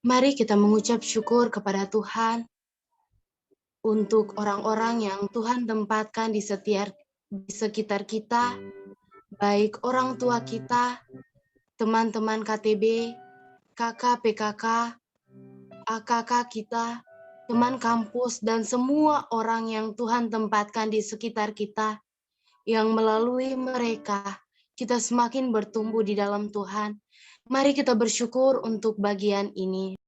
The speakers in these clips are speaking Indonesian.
Mari kita mengucap syukur kepada Tuhan untuk orang-orang yang Tuhan tempatkan di sekitar kita, baik orang tua kita, teman-teman KTB, kakak PKK, AKK kita, teman kampus, dan semua orang yang Tuhan tempatkan di sekitar kita, yang melalui mereka kita semakin bertumbuh di dalam Tuhan. Mari kita bersyukur untuk bagian ini.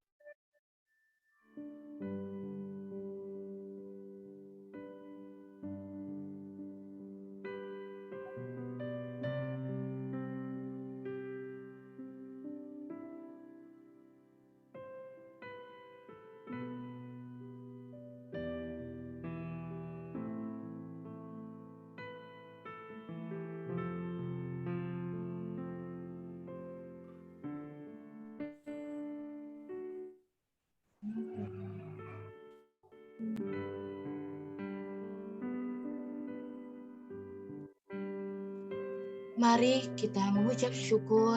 Mari kita mengucap syukur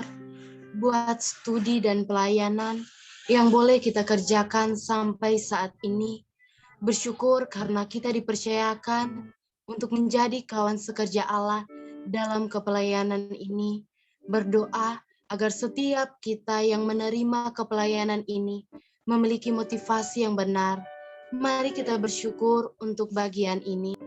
buat studi dan pelayanan yang boleh kita kerjakan sampai saat ini. Bersyukur karena kita dipercayakan untuk menjadi kawan sekerja Allah dalam kepelayanan ini. Berdoa agar setiap kita yang menerima kepelayanan ini memiliki motivasi yang benar. Mari kita bersyukur untuk bagian ini.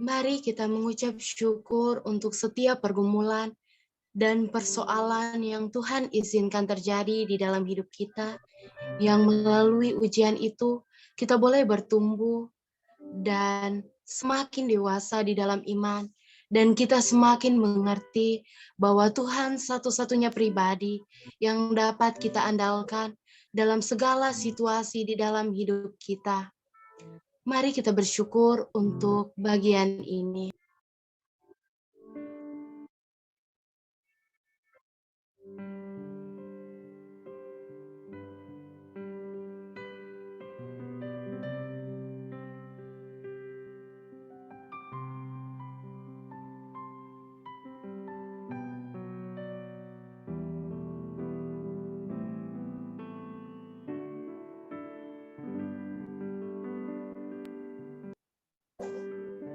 Mari kita mengucap syukur untuk setiap pergumulan dan persoalan yang Tuhan izinkan terjadi di dalam hidup kita, yang melalui ujian itu kita boleh bertumbuh dan semakin dewasa di dalam iman, dan kita semakin mengerti bahwa Tuhan satu-satunya pribadi yang dapat kita andalkan dalam segala situasi di dalam hidup kita. Mari kita bersyukur untuk bagian ini.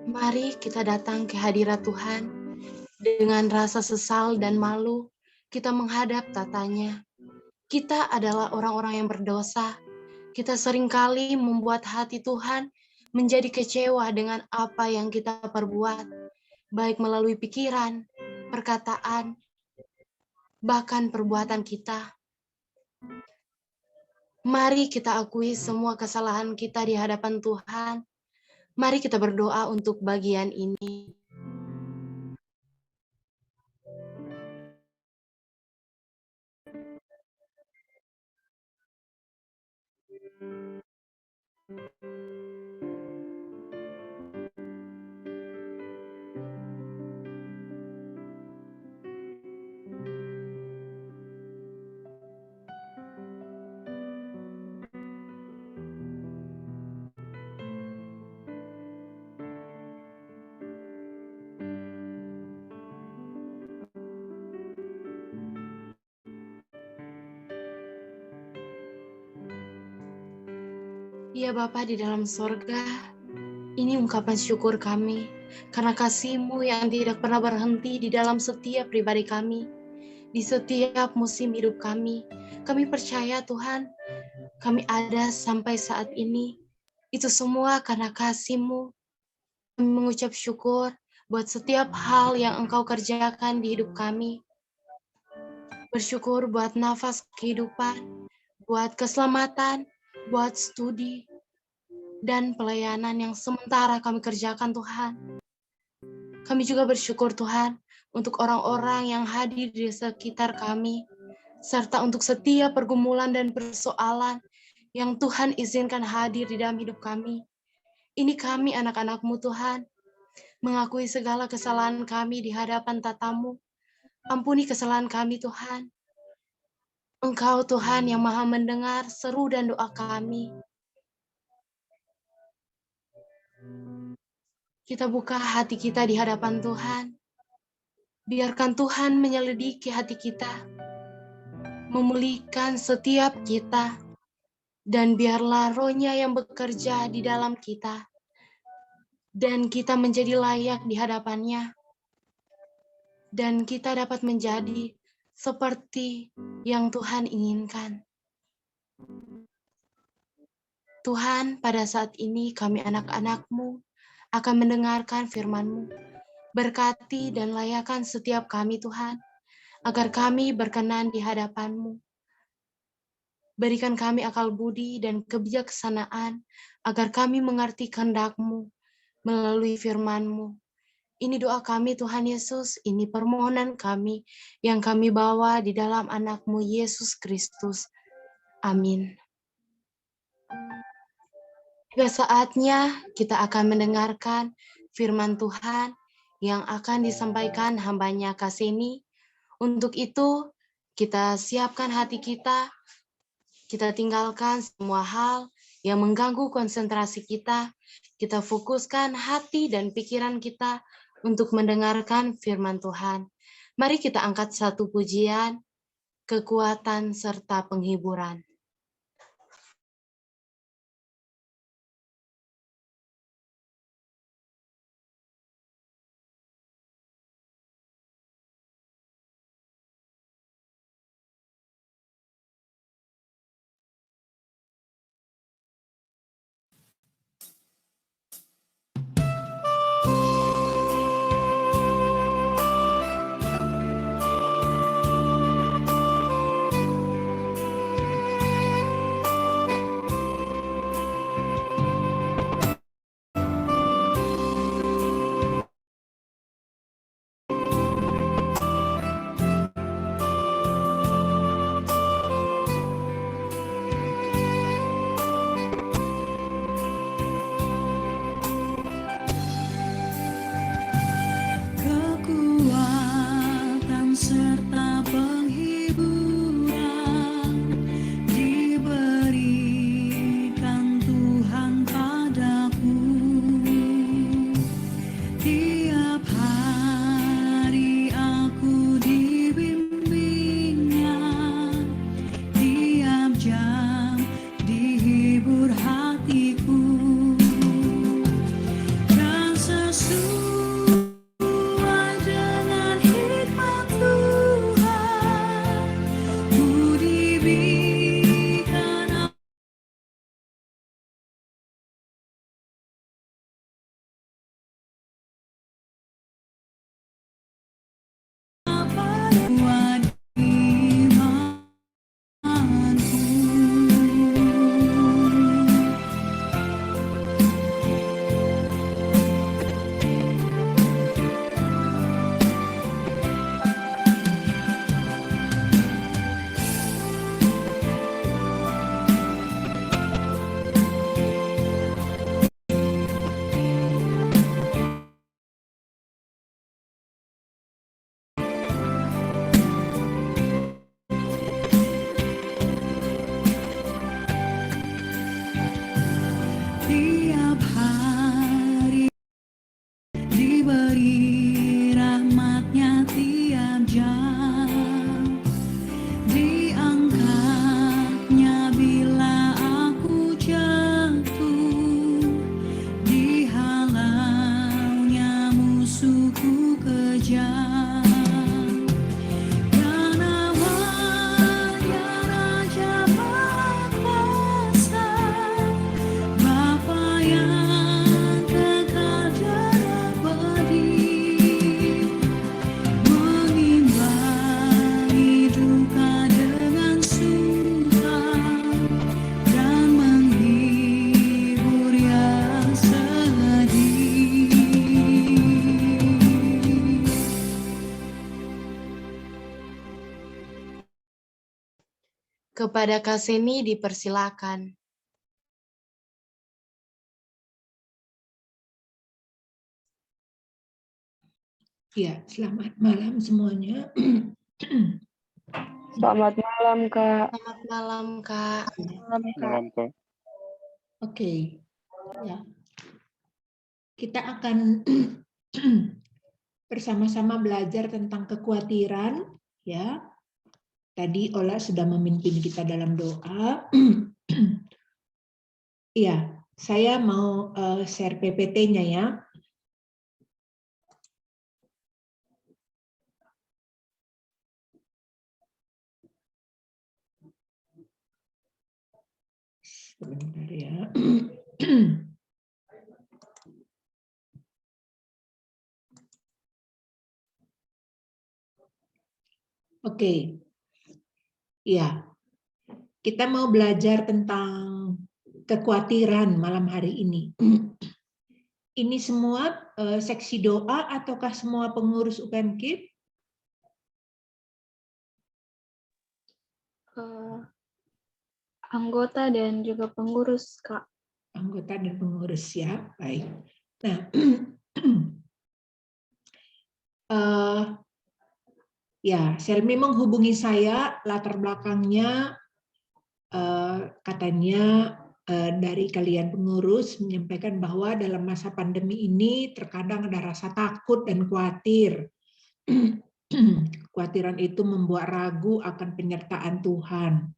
Mari kita datang ke hadirat Tuhan dengan rasa sesal dan malu. Kita menghadap tatanya. Kita adalah orang-orang yang berdosa. Kita seringkali membuat hati Tuhan menjadi kecewa dengan apa yang kita perbuat, baik melalui pikiran, perkataan, bahkan perbuatan kita. Mari kita akui semua kesalahan kita di hadapan Tuhan. Mari kita berdoa untuk bagian ini. Ya Bapa di dalam sorga, ini ungkapan syukur kami karena kasih-Mu yang tidak pernah berhenti di dalam setiap pribadi kami. di setiap musim hidup kami. Kami percaya Tuhan, kami ada sampai saat ini. Itu semua karena kasih-Mu. Kami mengucap syukur buat setiap hal yang Engkau kerjakan di hidup kami. Bersyukur buat nafas kehidupan, buat keselamatan, buat studi, dan pelayanan yang sementara kami kerjakan Tuhan. Kami juga bersyukur Tuhan untuk orang-orang yang hadir di sekitar kami, serta untuk setiap pergumulan dan persoalan yang Tuhan izinkan hadir di dalam hidup kami. Ini kami anak-anak-Mu Tuhan, mengakui segala kesalahan kami di hadapan tata-Mu. Ampuni kesalahan kami Tuhan. Engkau Tuhan yang maha mendengar seru dan doa kami. Kita buka hati kita di hadapan Tuhan. Biarkan Tuhan menyelidiki hati kita, memulihkan setiap kita, dan biarlah Roh-Nya yang bekerja di dalam kita, dan kita menjadi layak di hadapan-Nya, dan kita dapat menjadi seperti yang Tuhan inginkan. Tuhan, pada saat ini kami anak-anak-Mu akan mendengarkan firman-Mu. Berkati dan layakan setiap kami Tuhan, agar kami berkenan di hadapan-Mu. Berikan kami akal budi dan kebijaksanaan, agar kami mengerti kehendak-Mu melalui firman-Mu. Ini doa kami Tuhan Yesus, ini permohonan kami yang kami bawa di dalam anak-Mu Yesus Kristus. Amin. Tiba saatnya kita akan mendengarkan firman Tuhan yang akan disampaikan hamba-Nya Kaseni. Untuk itu, kita siapkan hati kita tinggalkan semua hal yang mengganggu konsentrasi kita fokuskan hati dan pikiran kita untuk mendengarkan firman Tuhan. Mari kita angkat satu pujian, kekuatan serta penghiburan. Ku kejam, dan Kepada Kak Seni dipersilakan. Ya, selamat malam semuanya. Selamat malam, Kak. Selamat malam, Kak. Malam, Kak. Oke. Ya. Kita akan bersama-sama belajar tentang kekhawatiran, ya. Tadi Ola sudah memimpin kita dalam doa. Iya, saya mau share PPT-nya ya. Sebentar ya. Oke. Ya. Kita mau belajar tentang kekhawatiran malam hari ini. Ini semua seksi doa ataukah semua pengurus UPMKIP? Anggota dan juga pengurus, Kak. Anggota dan pengurus ya, baik. Nah, ya, Selmi menghubungi saya, latar belakangnya katanya dari kalian pengurus menyampaikan bahwa dalam masa pandemi ini terkadang ada rasa takut dan khawatir. Kekhawatiran itu membuat ragu akan penyertaan Tuhan.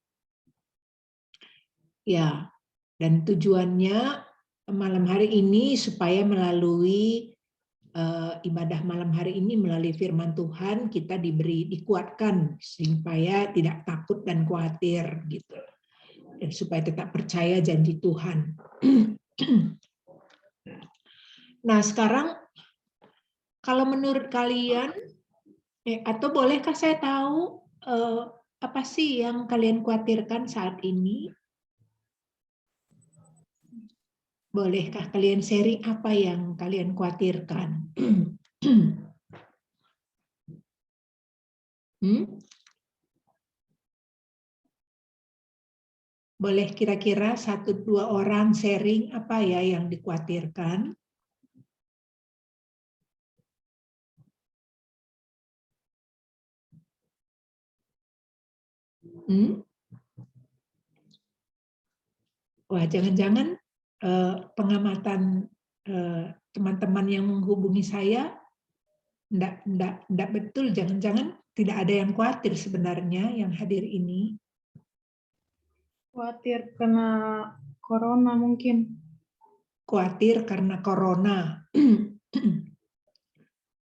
Ya, dan tujuannya malam hari ini supaya melalui ibadah malam hari ini melalui firman Tuhan kita dikuatkan supaya tidak takut dan khawatir gitu. Dan supaya tetap percaya janji Tuhan. Nah, sekarang kalau menurut kalian atau bolehkah saya tahu apa sih yang kalian khawatirkan saat ini? Bolehkah kalian sharing apa yang kalian khawatirkan? Boleh kira-kira 1-2 orang sharing apa ya yang dikhawatirkan? Wah, jangan-jangan pengamatan teman-teman yang menghubungi saya enggak betul, jangan-jangan tidak ada yang khawatir sebenarnya yang hadir ini. Khawatir kena corona mungkin. Khawatir karena corona.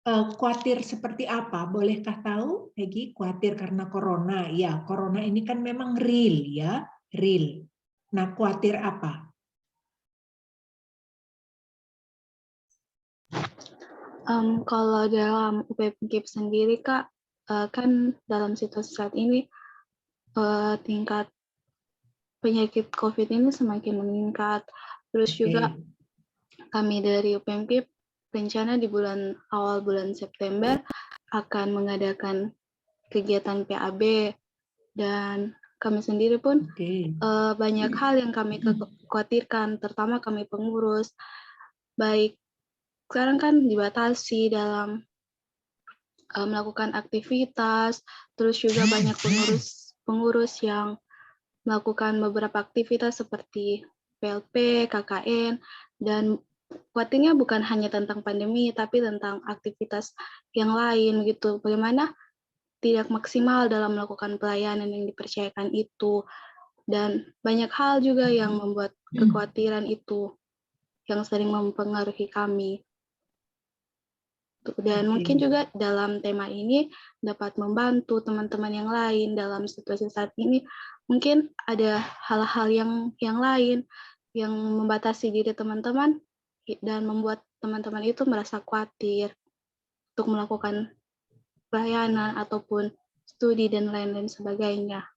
Khawatir seperti apa? Bolehkah tahu, Peggy? Khawatir karena corona. Ya, corona ini kan memang real ya, real. Nah, khawatir apa? Kalau dalam UPMKIP sendiri, Kak, kan dalam situasi saat ini tingkat penyakit COVID ini semakin meningkat. Terus juga kami dari UPMKIP rencana di awal bulan September akan mengadakan kegiatan PAB, dan kami sendiri pun banyak hal yang kami khawatirkan, terutama kami pengurus. Baik, sekarang kan dibatasi dalam melakukan aktivitas, terus juga banyak pengurus yang melakukan beberapa aktivitas seperti PLP, KKN, dan khawatirnya bukan hanya tentang pandemi, tapi tentang aktivitas yang lain gitu. Bagaimana tidak maksimal dalam melakukan pelayanan yang dipercayakan itu, dan banyak hal juga yang membuat kekhawatiran itu yang sering mempengaruhi kami. Dan mungkin juga dalam tema ini dapat membantu teman-teman yang lain dalam situasi saat ini. Mungkin ada hal-hal yang lain yang membatasi diri teman-teman dan membuat teman-teman itu merasa khawatir untuk melakukan pelayanan ataupun studi dan lain-lain sebagainya.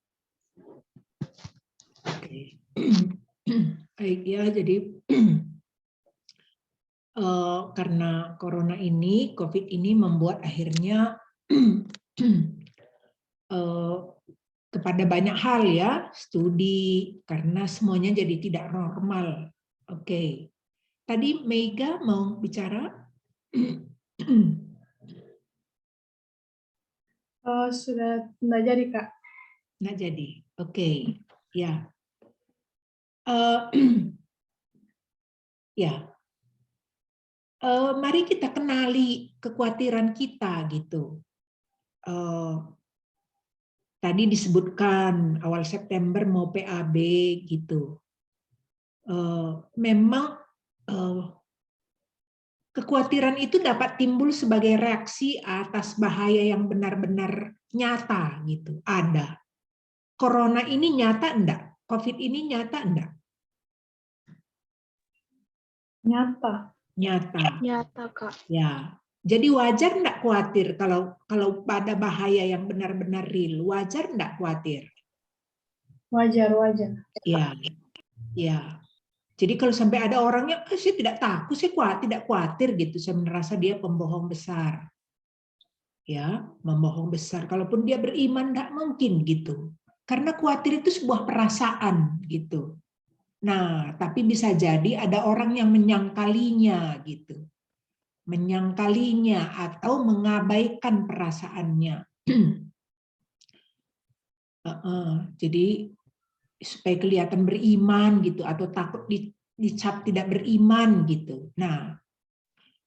Baik ya, jadi karena corona ini, COVID ini membuat akhirnya kepada banyak hal ya, studi, karena semuanya jadi tidak normal. Oke. Tadi Mega mau bicara? Sudah tidak jadi, Kak. Nggak jadi. Oke. Ya. Ya. Mari kita kenali kekhawatiran kita gitu. Tadi disebutkan awal September mau PAB gitu. Memang kekhawatiran itu dapat timbul sebagai reaksi atas bahaya yang benar-benar nyata gitu. Ada. Corona ini nyata enggak? COVID ini nyata enggak? Nyata. Nyata. Nyata, Kak. Ya. Jadi wajar enggak khawatir kalau pada bahaya yang benar-benar real? Wajar enggak khawatir? Wajar, wajar. Ya. Ya. Jadi kalau sampai ada orangnya, saya tidak takut, saya tidak khawatir gitu, saya merasa dia pembohong besar. Ya, membohong besar. Kalaupun dia beriman, tidak mungkin gitu. Karena khawatir itu sebuah perasaan gitu. Nah, tapi bisa jadi ada orang yang menyangkalinya gitu. Menyangkalinya atau mengabaikan perasaannya. Jadi supaya kelihatan beriman gitu atau takut dicap tidak beriman gitu. Nah,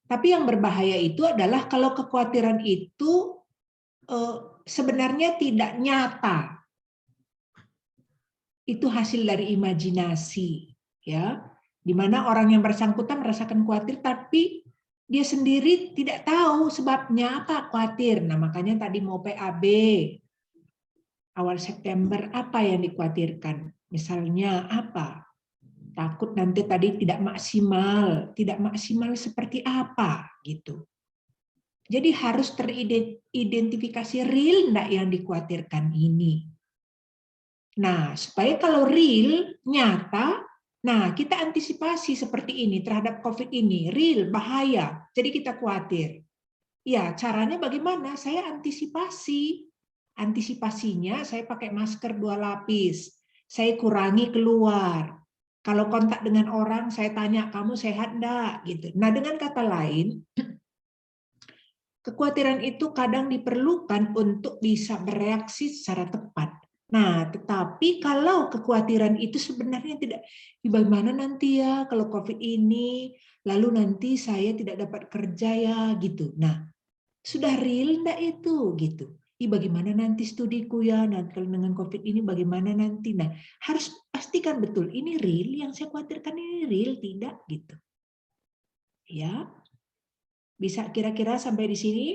tapi yang berbahaya itu adalah kalau kekhawatiran itu sebenarnya tidak nyata. Itu hasil dari imajinasi, ya. Di mana orang yang bersangkutan merasakan khawatir tapi dia sendiri tidak tahu sebabnya apa khawatir. Nah, makanya tadi mau PAB awal September apa yang dikhawatirkan? Misalnya apa? Takut nanti tadi tidak maksimal seperti apa gitu. Jadi harus teridentifikasi real enggak yang dikhawatirkan ini. Nah, supaya kalau real, nyata, nah kita antisipasi seperti ini terhadap COVID ini, real, bahaya, jadi kita khawatir. Ya, caranya bagaimana? Saya antisipasi. Antisipasinya saya pakai masker 2 lapis, saya kurangi keluar. Kalau kontak dengan orang, saya tanya, kamu sehat enggak? Gitu. Nah, dengan kata lain, kekhawatiran itu kadang diperlukan untuk bisa bereaksi secara tepat. Nah, tetapi kalau kekhawatiran itu sebenarnya tidak, bagaimana nanti ya kalau COVID ini, lalu nanti saya tidak dapat kerja ya, gitu. Nah, sudah real enggak itu, gitu. Bagaimana nanti studiku ya, nah kalau dengan COVID ini bagaimana nanti. Nah, harus pastikan betul, ini real, yang saya khawatirkan ini real, tidak, gitu. Ya, bisa kira-kira sampai di sini?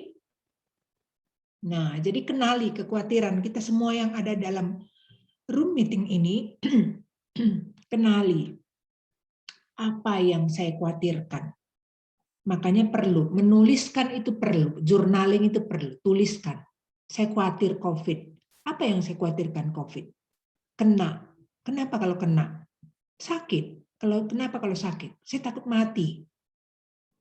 Nah, jadi kenali kekhawatiran kita semua yang ada dalam room meeting ini, kenali apa yang saya khawatirkan. Makanya perlu, menuliskan itu perlu, journaling itu perlu, tuliskan. Saya khawatir COVID. Apa yang saya khawatirkan COVID? Kena. Kenapa kalau kena? Sakit. Kenapa kalau sakit? Saya takut mati.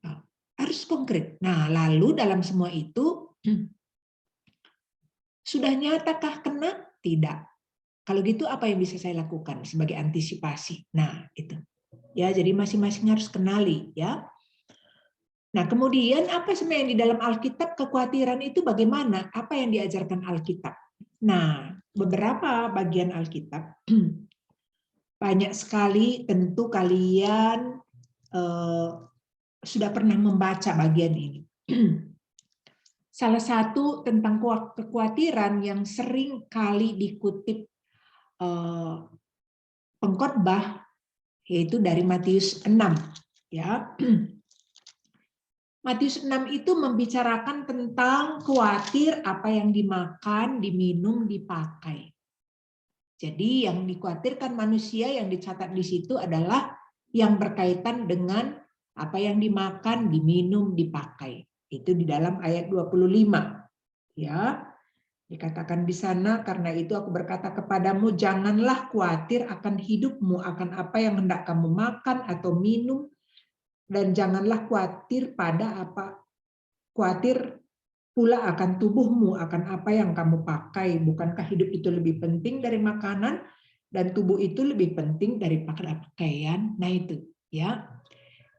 Nah, harus konkret. Nah, lalu dalam semua itu, sudah nyatakah kena? Tidak. Kalau gitu apa yang bisa saya lakukan sebagai antisipasi? Nah, itu. Ya, jadi masing-masing harus kenali, ya. Nah, kemudian apa sebenarnya di dalam Alkitab kekhawatiran itu bagaimana? Apa yang diajarkan Alkitab? Nah, beberapa bagian Alkitab banyak sekali tentu kalian sudah pernah membaca bagian ini. Salah satu tentang kekhawatiran yang sering kali dikutip pengkhotbah yaitu dari Matius 6, ya. Matius 6 itu membicarakan tentang khawatir apa yang dimakan, diminum, dipakai. Jadi yang dikhawatirkan manusia yang dicatat di situ adalah yang berkaitan dengan apa yang dimakan, diminum, dipakai. Itu di dalam ayat 25. Ya. Dikatakan di sana, karena itu aku berkata kepadamu, janganlah khawatir akan hidupmu, akan apa yang hendak kamu makan atau minum, dan janganlah khawatir pula akan tubuhmu, akan apa yang kamu pakai. Bukankah hidup itu lebih penting dari makanan dan tubuh itu lebih penting daripada pakaian? Nah itu ya.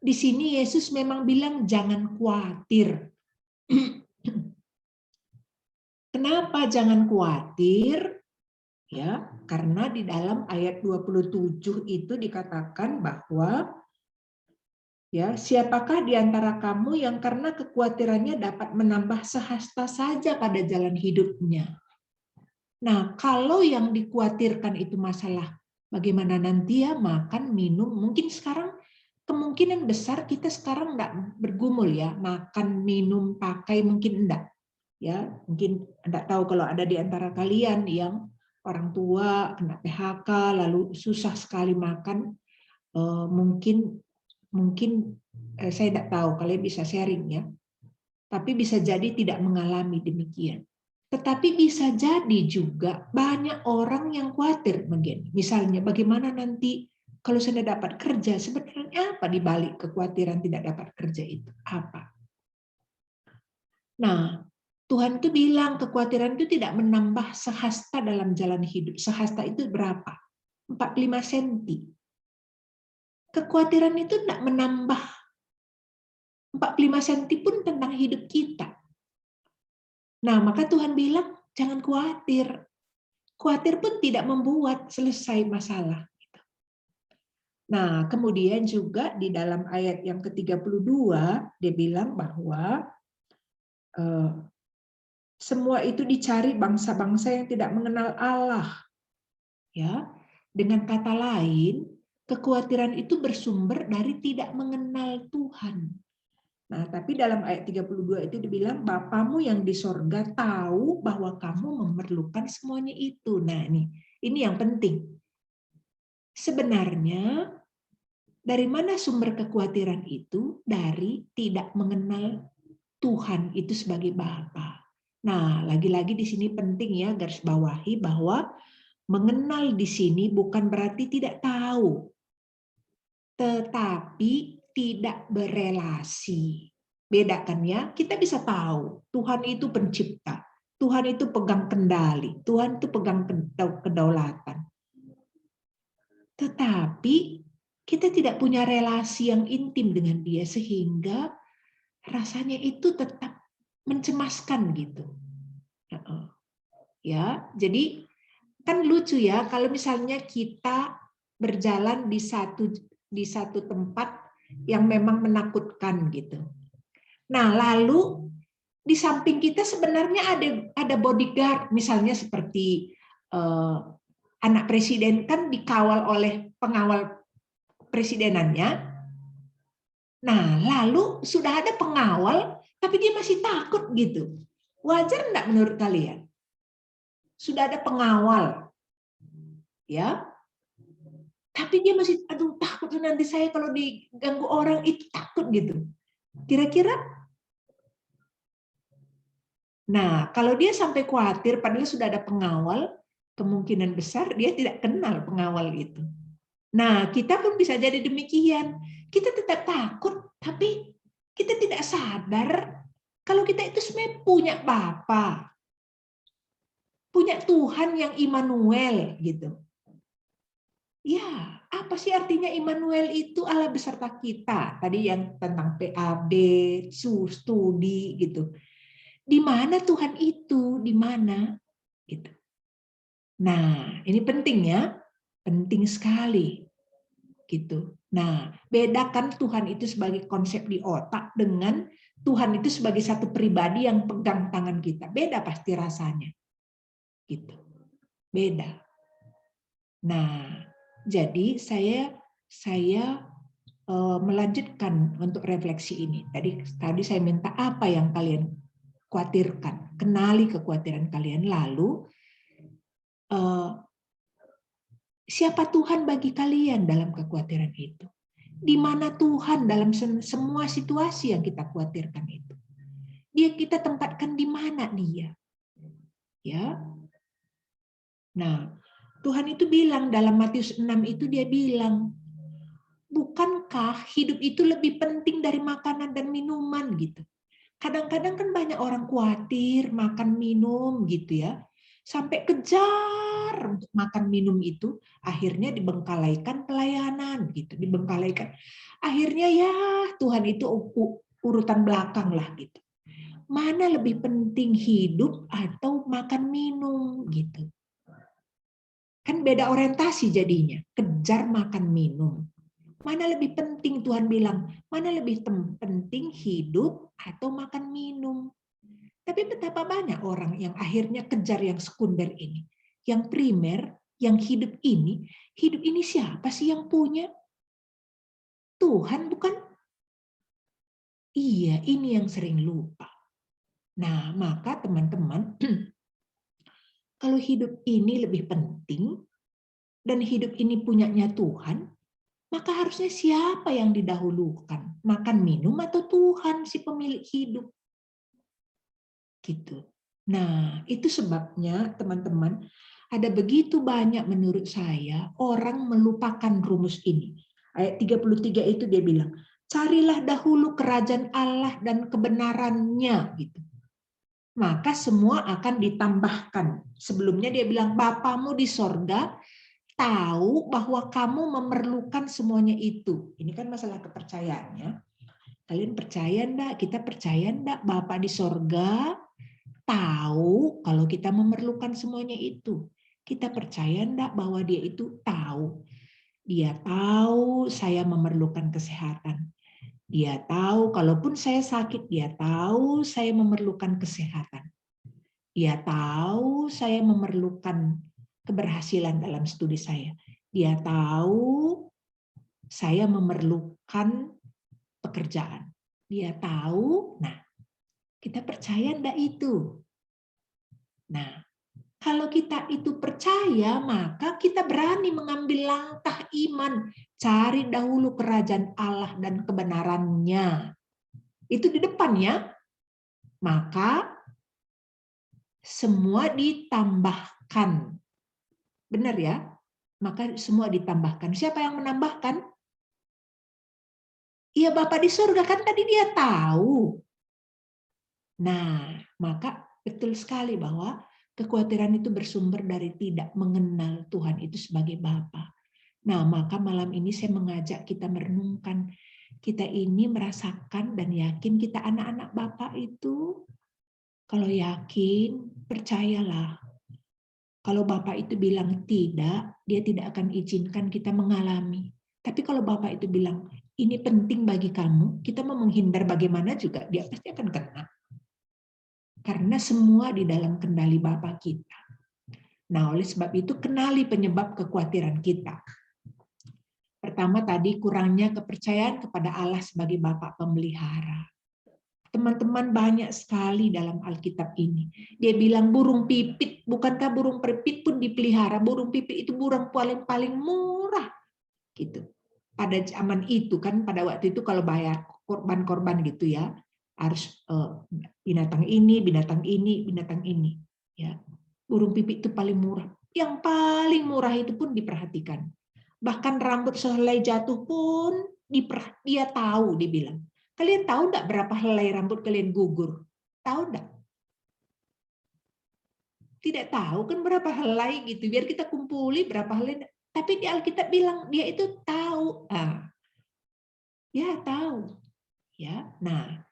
Di sini Yesus memang bilang jangan khawatir. Kenapa jangan khawatir? Ya, karena di dalam ayat 27 itu dikatakan bahwa ya, siapakah di antara kamu yang karena kekhawatirannya dapat menambah sehasta saja pada jalan hidupnya? Nah, kalau yang dikhawatirkan itu masalah bagaimana nanti ya makan, minum, mungkin sekarang kemungkinan besar kita sekarang enggak bergumul ya, makan, minum, pakai mungkin enggak. Ya, mungkin enggak tahu kalau ada di antara kalian yang orang tua kena PHK lalu susah sekali makan, mungkin saya tidak tahu, kalian bisa sharing ya. Tapi bisa jadi tidak mengalami demikian. Tetapi bisa jadi juga banyak orang yang khawatir begini. Misalnya bagaimana nanti kalau saya tidak dapat kerja, sebenarnya apa di balik kekhawatiran tidak dapat kerja itu? Apa? Nah, Tuhan itu bilang kekhawatiran itu tidak menambah sehasta dalam jalan hidup. Sehasta itu berapa? 45 cm. Kekhawatiran itu tidak menambah 45 cm pun tentang hidup kita. Nah, maka Tuhan bilang, jangan khawatir. Khawatir pun tidak membuat selesai masalah. Nah, kemudian juga di dalam ayat yang ke-32, dia bilang bahwa semua itu dicari bangsa-bangsa yang tidak mengenal Allah. Ya, dengan kata lain, kekhawatiran itu bersumber dari tidak mengenal Tuhan. Nah, tapi dalam ayat 32 itu dibilang, Bapamu yang di sorga tahu bahwa kamu memerlukan semuanya itu. Nah, ini yang penting. Sebenarnya, dari mana sumber kekhawatiran itu? Dari tidak mengenal Tuhan itu sebagai Bapa. Nah, lagi-lagi di sini penting ya, garis bawahi bahwa mengenal di sini bukan berarti tidak tahu, tetapi tidak berelasi. Bedakan ya, kita bisa tahu Tuhan itu pencipta, Tuhan itu pegang kendali, Tuhan itu pegang kedaulatan. Tetapi kita tidak punya relasi yang intim dengan Dia sehingga rasanya itu tetap mencemaskan gitu. Ya, jadi kan lucu ya kalau misalnya kita berjalan di satu tempat yang memang menakutkan gitu. Nah, lalu di samping kita sebenarnya ada bodyguard, misalnya seperti anak presiden kan dikawal oleh pengawal presidenannya. Nah, lalu sudah ada pengawal, tapi dia masih takut gitu. Wajar enggak menurut kalian? Sudah ada pengawal, ya, tapi dia masih, aduh takut nanti saya kalau diganggu orang itu takut gitu. Kira-kira. Nah, kalau dia sampai khawatir padahal sudah ada pengawal, kemungkinan besar dia tidak kenal pengawal itu. Nah, kita pun bisa jadi demikian. Kita tetap takut, tapi kita tidak sadar kalau kita itu sebenarnya punya Bapa. Punya Tuhan yang Immanuel gitu. Ya, apa sih artinya Immanuel itu? Allah beserta kita. Tadi yang tentang PAB, studi gitu. Di mana Tuhan itu? Di mana? Gitu. Nah, ini penting ya. Penting sekali. Gitu. Nah, bedakan Tuhan itu sebagai konsep di otak dengan Tuhan itu sebagai satu pribadi yang pegang tangan kita. Beda pasti rasanya. Gitu. Beda. Nah, jadi saya melanjutkan untuk refleksi ini. Tadi saya minta apa yang kalian khawatirkan, kenali kekhawatiran kalian, lalu siapa Tuhan bagi kalian dalam kekhawatiran itu? Di mana Tuhan dalam semua situasi yang kita khawatirkan itu? Dia kita tempatkan di mana dia? Ya. Nah, Tuhan itu bilang dalam Matius 6 itu dia bilang, bukankah hidup itu lebih penting dari makanan dan minuman gitu? Kadang-kadang kan banyak orang khawatir makan minum gitu ya, sampai kejar untuk makan minum itu, akhirnya dibengkalaikan pelayanan gitu, dibengkalaikan. Akhirnya ya Tuhan itu urutan belakang lah gitu. Mana lebih penting, hidup atau makan minum gitu. Kan beda orientasi jadinya, kejar makan minum. Mana lebih penting, Tuhan bilang, mana lebih penting, hidup atau makan minum. Tapi betapa banyak orang yang akhirnya kejar yang sekunder ini. Yang primer, yang hidup ini siapa sih yang punya? Tuhan bukan? Iya, ini yang sering lupa. Nah, maka teman-teman, kalau hidup ini lebih penting, dan hidup ini punyanya Tuhan, maka harusnya siapa yang didahulukan? Makan minum atau Tuhan si pemilik hidup? Gitu. Nah, itu sebabnya teman-teman, ada begitu banyak menurut saya orang melupakan rumus ini. Ayat 33 itu dia bilang, carilah dahulu kerajaan Allah dan kebenarannya gitu. Maka semua akan ditambahkan. Sebelumnya dia bilang, Bapamu di sorga tahu bahwa kamu memerlukan semuanya itu. Ini kan masalah kepercayaannya. Kalian percaya enggak? Kita percaya enggak Bapa di sorga tahu kalau kita memerlukan semuanya itu? Kita percaya enggak bahwa dia itu tahu? Dia tahu saya memerlukan kesehatan. Dia tahu kalaupun saya sakit, dia tahu saya memerlukan kesehatan. Dia tahu saya memerlukan keberhasilan dalam studi saya. Dia tahu saya memerlukan pekerjaan. Dia tahu, nah kita percaya enggak itu? Nah, kalau kita itu percaya, maka kita berani mengambil langkah iman. Cari dahulu kerajaan Allah dan kebenarannya. Itu di depannya. Maka semua ditambahkan. Benar ya? Maka semua ditambahkan. Siapa yang menambahkan? Iya, Bapa di surga, kan tadi dia tahu. Nah, maka betul sekali bahwa kekhawatiran itu bersumber dari tidak mengenal Tuhan itu sebagai Bapa. Nah, maka malam ini saya mengajak kita merenungkan. Kita ini merasakan dan yakin kita anak-anak Bapa itu. Kalau yakin, percayalah. Kalau Bapak itu bilang tidak, dia tidak akan izinkan kita mengalami. Tapi kalau Bapak itu bilang, ini penting bagi kamu, kita mau menghindar bagaimana juga, dia pasti akan kena. Karena semua di dalam kendali Bapa kita. Nah, oleh sebab itu kenali penyebab kekhawatiran kita. Pertama tadi kurangnya kepercayaan kepada Allah sebagai Bapa pemelihara. Teman-teman banyak sekali dalam Alkitab ini. Dia bilang burung pipit, bukankah burung pipit pun dipelihara? Burung pipit itu burung paling murah. Gitu. Pada zaman itu kan, pada waktu itu kalau bayar korban-korban gitu ya, harus binatang ini, binatang ini, binatang ini. Ya, burung pipit itu paling murah. Yang paling murah itu pun diperhatikan. Bahkan rambut sehelai jatuh pun dia tahu, dibilang. Kalian tahu enggak berapa helai rambut kalian gugur? Tahu enggak? Tidak tahu kan berapa helai gitu. Biar kita kumpuli berapa helai. Tapi di Alkitab bilang dia itu tahu. Ya tahu. Ya. Nah,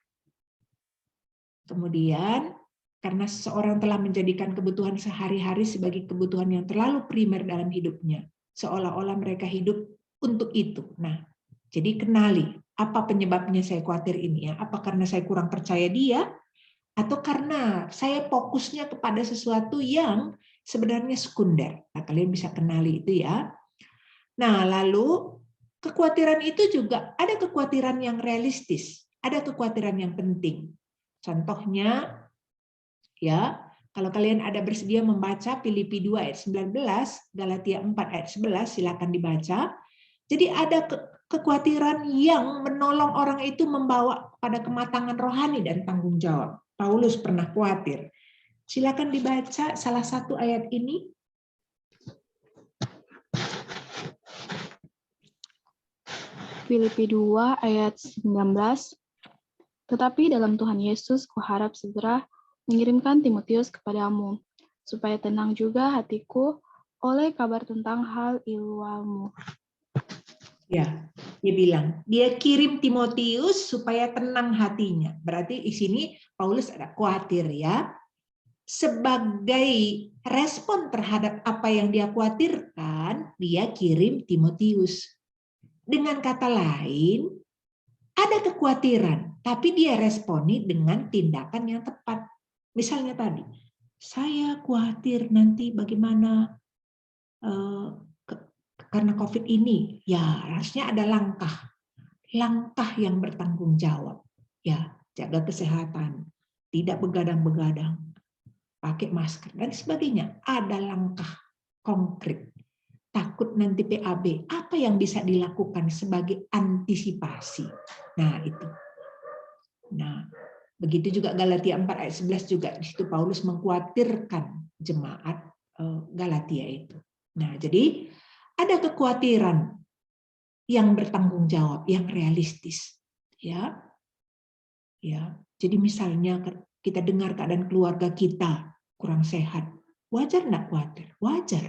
kemudian karena seseorang telah menjadikan kebutuhan sehari-hari sebagai kebutuhan yang terlalu primer dalam hidupnya, seolah-olah mereka hidup untuk itu. Nah, jadi kenali apa penyebabnya saya khawatir ini ya? Apa karena saya kurang percaya dia? Atau karena saya fokusnya kepada sesuatu yang sebenarnya sekunder? Nah, kalian bisa kenali itu ya. Nah, lalu kekhawatiran itu juga ada kekhawatiran yang realistis, ada kekhawatiran yang penting. Contohnya, ya, kalau kalian ada bersedia membaca Filipi 2 ayat 19, Galatia 4 ayat 11, silakan dibaca. Jadi ada kekhawatiran yang menolong orang itu membawa pada kematangan rohani dan tanggung jawab. Paulus pernah khawatir. Silakan dibaca salah satu ayat ini. Filipi 2 ayat 19. Tetapi dalam Tuhan Yesus, kuharap segera mengirimkan Timotius kepadamu, supaya tenang juga hatiku oleh kabar tentang hal ihwalmu. Ya, dia bilang, dia kirim Timotius supaya tenang hatinya. Berarti di sini Paulus ada khawatir ya. Sebagai respon terhadap apa yang dia khawatirkan, dia kirim Timotius. Dengan kata lain, ada kekhawatiran, tapi dia responi dengan tindakan yang tepat. Misalnya tadi, saya khawatir nanti bagaimana karena COVID ini, ya harusnya ada langkah yang bertanggung jawab. Ya, jaga kesehatan, tidak begadang-begadang, pakai masker dan sebagainya. Ada langkah konkret. Takut nanti PAB, apa yang bisa dilakukan sebagai antisipasi? Nah, itu. Nah, begitu juga Galatia 4 ayat 11 juga, di situ Paulus mengkhawatirkan jemaat Galatia itu. Nah, jadi ada kekhawatiran yang bertanggung jawab, yang realistis. Ya. Ya. Jadi misalnya kita dengar keadaan keluarga kita kurang sehat, wajar enggak khawatir? Wajar.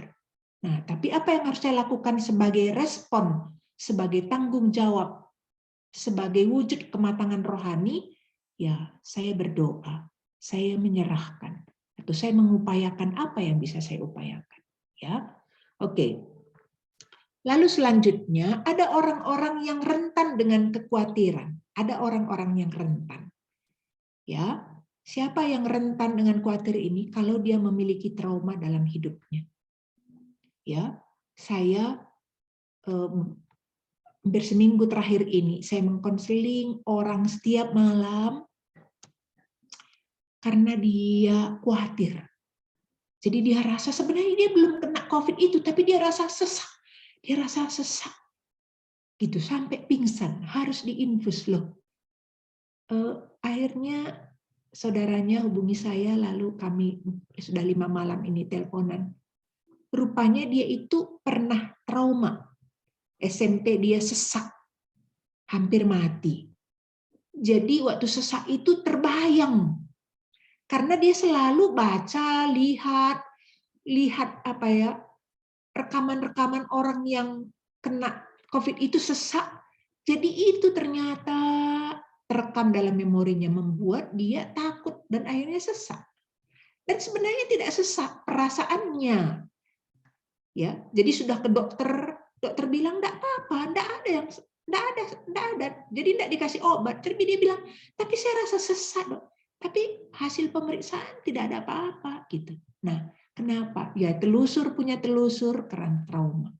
Nah, tapi apa yang harus saya lakukan sebagai respon, sebagai tanggung jawab, sebagai wujud kematangan rohani? Ya, saya berdoa, saya menyerahkan, atau saya mengupayakan apa yang bisa saya upayakan. Ya, oke. Lalu selanjutnya ada orang-orang yang rentan dengan kekhawatiran. Ada orang-orang yang rentan. Ya, siapa yang rentan dengan khawatir ini? Kalau dia memiliki trauma dalam hidupnya. Ya, saya hampir seminggu terakhir ini saya mengkonseling orang setiap malam karena dia khawatir. Jadi dia rasa sebenarnya dia belum kena COVID itu, tapi dia rasa sesak. Dia rasa sesak. Gitu sampai pingsan, harus diinfus loh. Akhirnya saudaranya hubungi saya, lalu kami sudah 5 malam ini teleponan. Rupanya dia itu pernah trauma. SMP dia sesak, hampir mati. Jadi waktu sesak itu terbayang. Karena dia selalu baca, lihat apa ya, rekaman-rekaman orang yang kena COVID itu sesak. Jadi itu ternyata terekam dalam memorinya, membuat dia takut dan akhirnya sesak. Dan sebenarnya tidak sesak, perasaannya. Ya, jadi sudah ke dokter bilang enggak apa-apa, enggak ada. Jadi enggak dikasih obat. Tapi dia bilang, tapi saya rasa sesak, Dok. Tapi hasil pemeriksaan tidak ada apa-apa gitu. Nah, kenapa? Ya punya telusur karena trauma.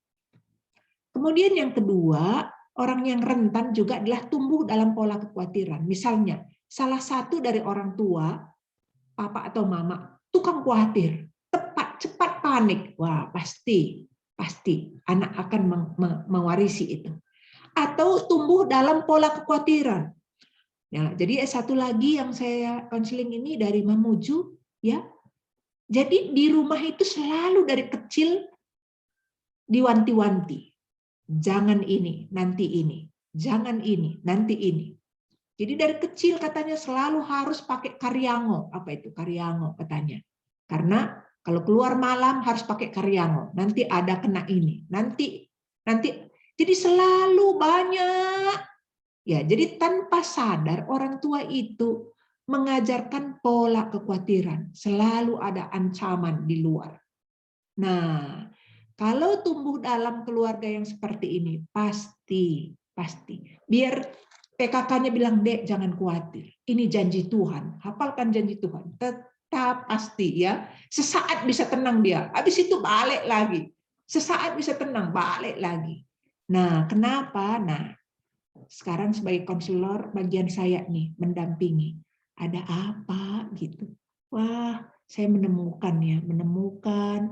Kemudian yang kedua, orang yang rentan juga adalah tumbuh dalam pola kekhawatiran. Misalnya, salah satu dari orang tua, papa atau mama, tukang khawatir, cepat panik. Wah, pasti anak akan mewarisi itu. Atau tumbuh dalam pola kekhawatiran. Ya, jadi satu lagi yang saya konseling ini dari Mamuju, ya. Jadi di rumah itu selalu dari kecil diwanti-wanti. Jangan ini, nanti ini. Jangan ini, nanti ini. Jadi dari kecil katanya selalu harus pakai karyango. Apa itu karyango katanya? Karena kalau keluar malam harus pakai karyango. Nanti ada kena ini. Nanti. Jadi selalu banyak. Ya, jadi tanpa sadar orang tua itu mengajarkan pola kekhawatiran. Selalu ada ancaman di luar. Nah, kalau tumbuh dalam keluarga yang seperti ini, pasti. Biar PKK-nya bilang, Dek, jangan khawatir. Ini janji Tuhan. Hafalkan janji Tuhan. Tetap pasti ya. Sesaat bisa tenang dia. Habis itu balik lagi. Sesaat bisa tenang, balik lagi. Nah, kenapa? Nah, sekarang sebagai konselor bagian saya nih mendampingi. Ada apa gitu. Wah, saya menemukan.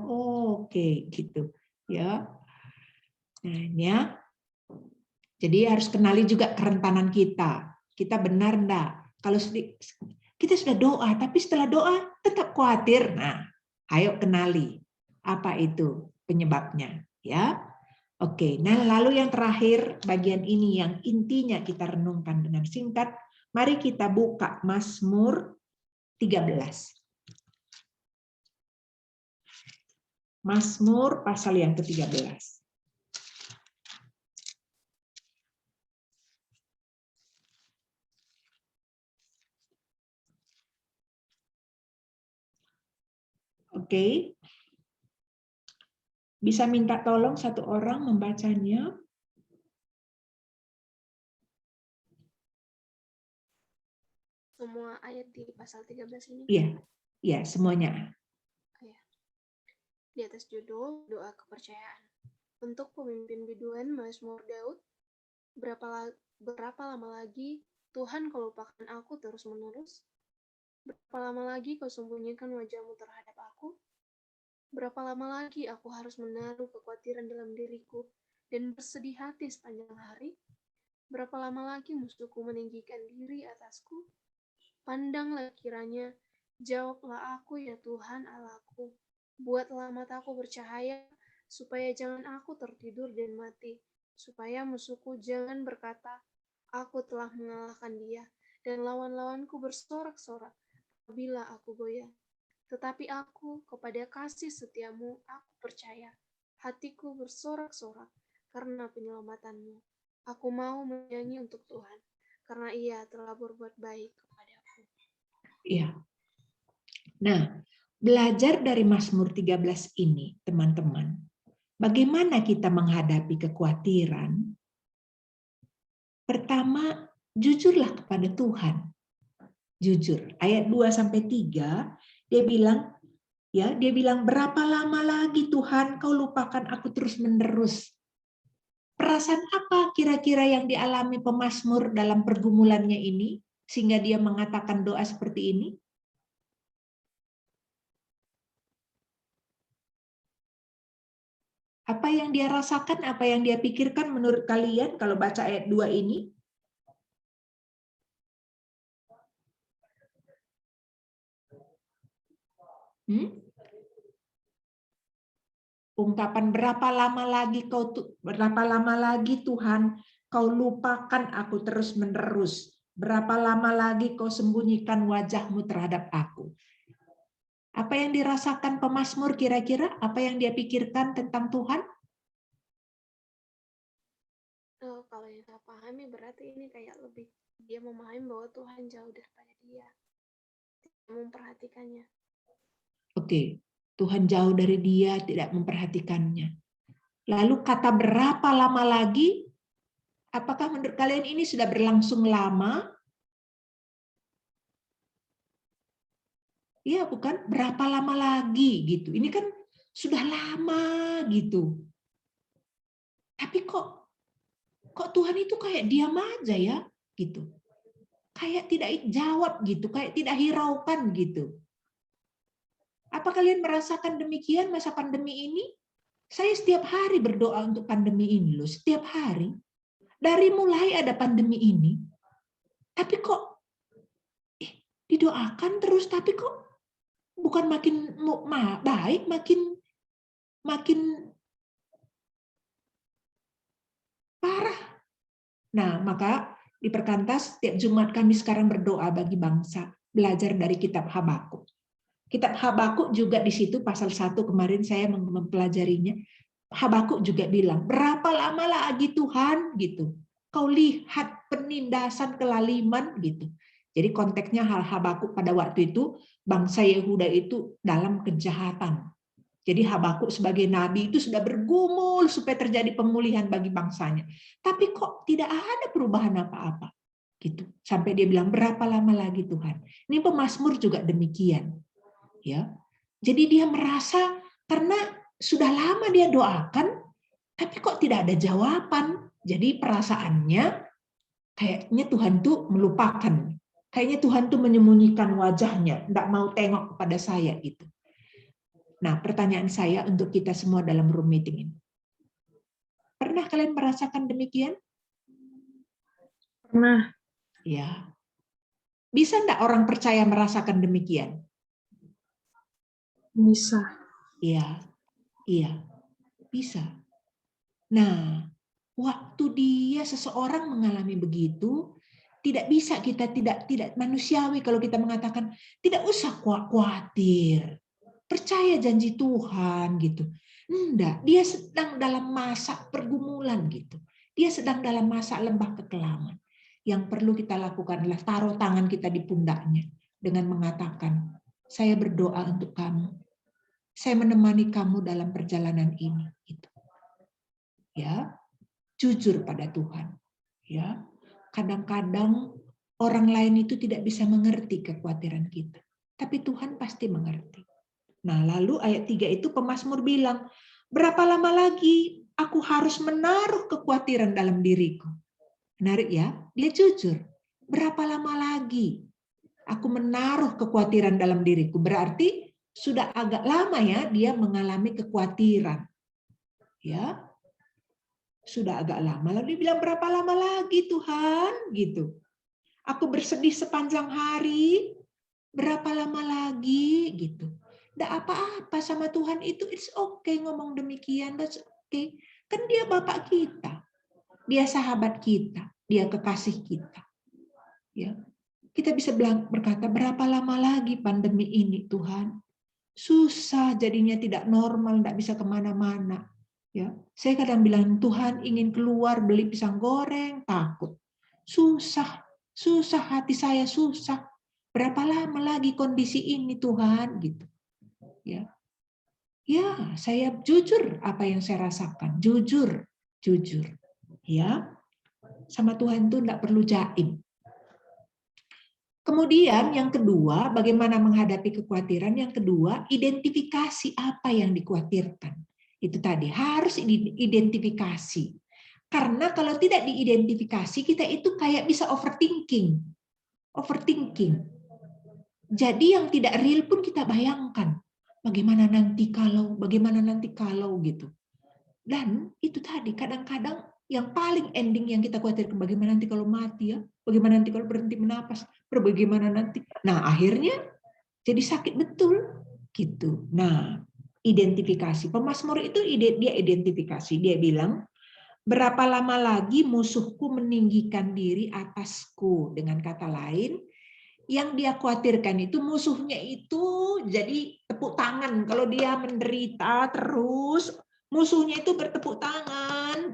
Oke, gitu. Ya. Nah, ya. Jadi harus kenali juga kerentanan kita. Kita benar enggak? Kalau kita sudah doa, tapi setelah doa tetap khawatir. Nah, ayo kenali apa itu penyebabnya, ya. Oke, nah lalu yang terakhir bagian ini yang intinya kita renungkan dengan singkat, Mari kita buka Mazmur 13. Mazmur pasal yang ke-13. Oke. Bisa minta tolong satu orang membacanya? Semua ayat di pasal 13 ini? Iya, semuanya. Di atas judul doa kepercayaan. Untuk pemimpin biduan Mazmur Daud, berapa lama lagi Tuhan kau lupakan aku terus-menerus? Berapa lama lagi kau sembunyikan wajahmu terhadap aku? Berapa lama lagi aku harus menaruh kekhawatiran dalam diriku dan bersedih hati sepanjang hari? Berapa lama lagi musuhku meninggikan diri atasku? Pandanglah kiranya, jawablah aku ya Tuhan Allahku. Buatlah mataku bercahaya, supaya jangan aku tertidur dan mati. Supaya musuhku jangan berkata, aku telah mengalahkan dia, dan lawan-lawanku bersorak-sorak apabila aku goyah. Tetapi aku kepada kasih setiamu aku percaya. Hatiku bersorak-sorak karena penyelamatanmu. Aku mau menyanyi untuk Tuhan, karena Ia telah berbuat baik kepadaku. Iya. Nah, belajar dari Mazmur 13 ini, teman-teman, bagaimana kita menghadapi kekhawatiran? Pertama, jujurlah kepada Tuhan. Jujur. Ayat 2-3, dia bilang, berapa lama lagi Tuhan kau lupakan aku terus-menerus? Perasaan apa kira-kira yang dialami pemazmur dalam pergumulannya ini sehingga dia mengatakan doa seperti ini? Apa yang dia rasakan, apa yang dia pikirkan menurut kalian kalau baca ayat 2 ini? Ungkapan berapa lama lagi Tuhan kau lupakan aku terus-menerus? Berapa lama lagi kau sembunyikan wajahmu terhadap aku? Apa yang dirasakan pemazmur kira-kira? Apa yang dia pikirkan tentang Tuhan? Kalau yang saya pahami berarti ini kayak lebih dia memahami bahwa Tuhan jauh daripada dia, tidak memperhatikannya. Oke, Tuhan jauh dari dia, tidak memperhatikannya. Lalu kata berapa lama lagi? Apakah menurut kalian ini sudah berlangsung lama? Iya, bukan? Berapa lama lagi gitu. Ini kan sudah lama gitu. Tapi kok Tuhan itu kayak diam aja ya gitu. Kayak tidak jawab gitu, kayak tidak hiraukan gitu. Apa kalian merasakan demikian masa pandemi ini? Saya setiap hari berdoa untuk pandemi ini loh, setiap hari. Dari mulai ada pandemi ini. Tapi kok didoakan terus, tapi kok bukan makin baik, makin parah. Nah, maka di Perkantas setiap Jumat kami sekarang berdoa bagi bangsa, belajar dari kitab Habakuk. Kitab Habakuk juga di situ pasal 1 kemarin saya mempelajarinya. Habakuk juga bilang, berapa lama lagi Tuhan gitu. Kau lihat penindasan kelaliman gitu. Jadi konteksnya hal Habakuk pada waktu itu bangsa Yehuda itu dalam kejahatan. Jadi Habakuk sebagai nabi itu sudah bergumul supaya terjadi pemulihan bagi bangsanya. Tapi kok tidak ada perubahan apa-apa. Gitu. Sampai dia bilang berapa lama lagi Tuhan. Ini pemazmur juga demikian. Ya. Jadi dia merasa karena sudah lama dia doakan tapi kok tidak ada jawaban. Jadi perasaannya kayaknya Tuhan tuh melupakan. Kayaknya Tuhan tuh menyembunyikan wajahnya, enggak mau tengok kepada saya gitu. Nah, pertanyaan saya untuk kita semua dalam room meeting ini. Pernah kalian merasakan demikian? Pernah. Ya. Bisa enggak orang percaya merasakan demikian? Bisa. Iya. Iya. Bisa. Nah, waktu seseorang mengalami begitu, Tidak bisa kita tidak manusiawi kalau kita mengatakan tidak usah khawatir. Percaya janji Tuhan gitu. Enggak, dia sedang dalam masa pergumulan gitu. Dia sedang dalam masa lembah kekelaman. Yang perlu kita lakukan adalah taruh tangan kita di pundaknya dengan mengatakan, saya berdoa untuk kamu. Saya menemani kamu dalam perjalanan ini. Gitu. Ya, jujur pada Tuhan. Ya, kadang-kadang orang lain itu tidak bisa mengerti kekhawatiran kita, tapi Tuhan pasti mengerti. Nah, lalu ayat 3 itu pemazmur bilang, berapa lama lagi aku harus menaruh kekhawatiran dalam diriku? Menarik ya, dia jujur. Berapa lama lagi aku menaruh kekhawatiran dalam diriku? Berarti sudah agak lama ya dia mengalami kekhawatiran. Ya, sudah agak lama. Lalu dia bilang, berapa lama lagi Tuhan? Gitu. Aku bersedih sepanjang hari. Berapa lama lagi? Gitu. Nggak apa-apa sama Tuhan itu. It's okay ngomong demikian. That's okay. Kan dia Bapak kita. Dia sahabat kita. Dia kekasih kita. Ya. Kita bisa berkata, berapa lama lagi pandemi ini Tuhan? Susah jadinya, tidak normal, tidak bisa kemana-mana. Ya, saya kadang bilang, Tuhan ingin keluar beli pisang goreng, takut. Susah hati saya susah. Berapa lama lagi kondisi ini Tuhan? Gitu. Ya, saya jujur apa yang saya rasakan, jujur. Ya, sama Tuhan itu tidak perlu jaim. Kemudian yang kedua, bagaimana menghadapi kekhawatiran? Yang kedua, identifikasi apa yang dikhawatirkan. Itu tadi, harus identifikasi. Karena kalau tidak diidentifikasi, kita itu kayak bisa overthinking. Jadi yang tidak real pun kita bayangkan. Bagaimana nanti kalau gitu. Dan itu tadi, kadang-kadang yang paling ending yang kita khawatirkan, bagaimana nanti kalau mati ya, bagaimana nanti kalau berhenti menapas, bagaimana nanti. Nah, akhirnya jadi sakit betul gitu. Nah, identifikasi. Pemazmur itu dia identifikasi, dia bilang, berapa lama lagi musuhku meninggikan diri atasku? Dengan kata lain, yang dia khawatirkan itu musuhnya itu jadi tepuk tangan. Kalau dia menderita terus, musuhnya itu bertepuk tangan.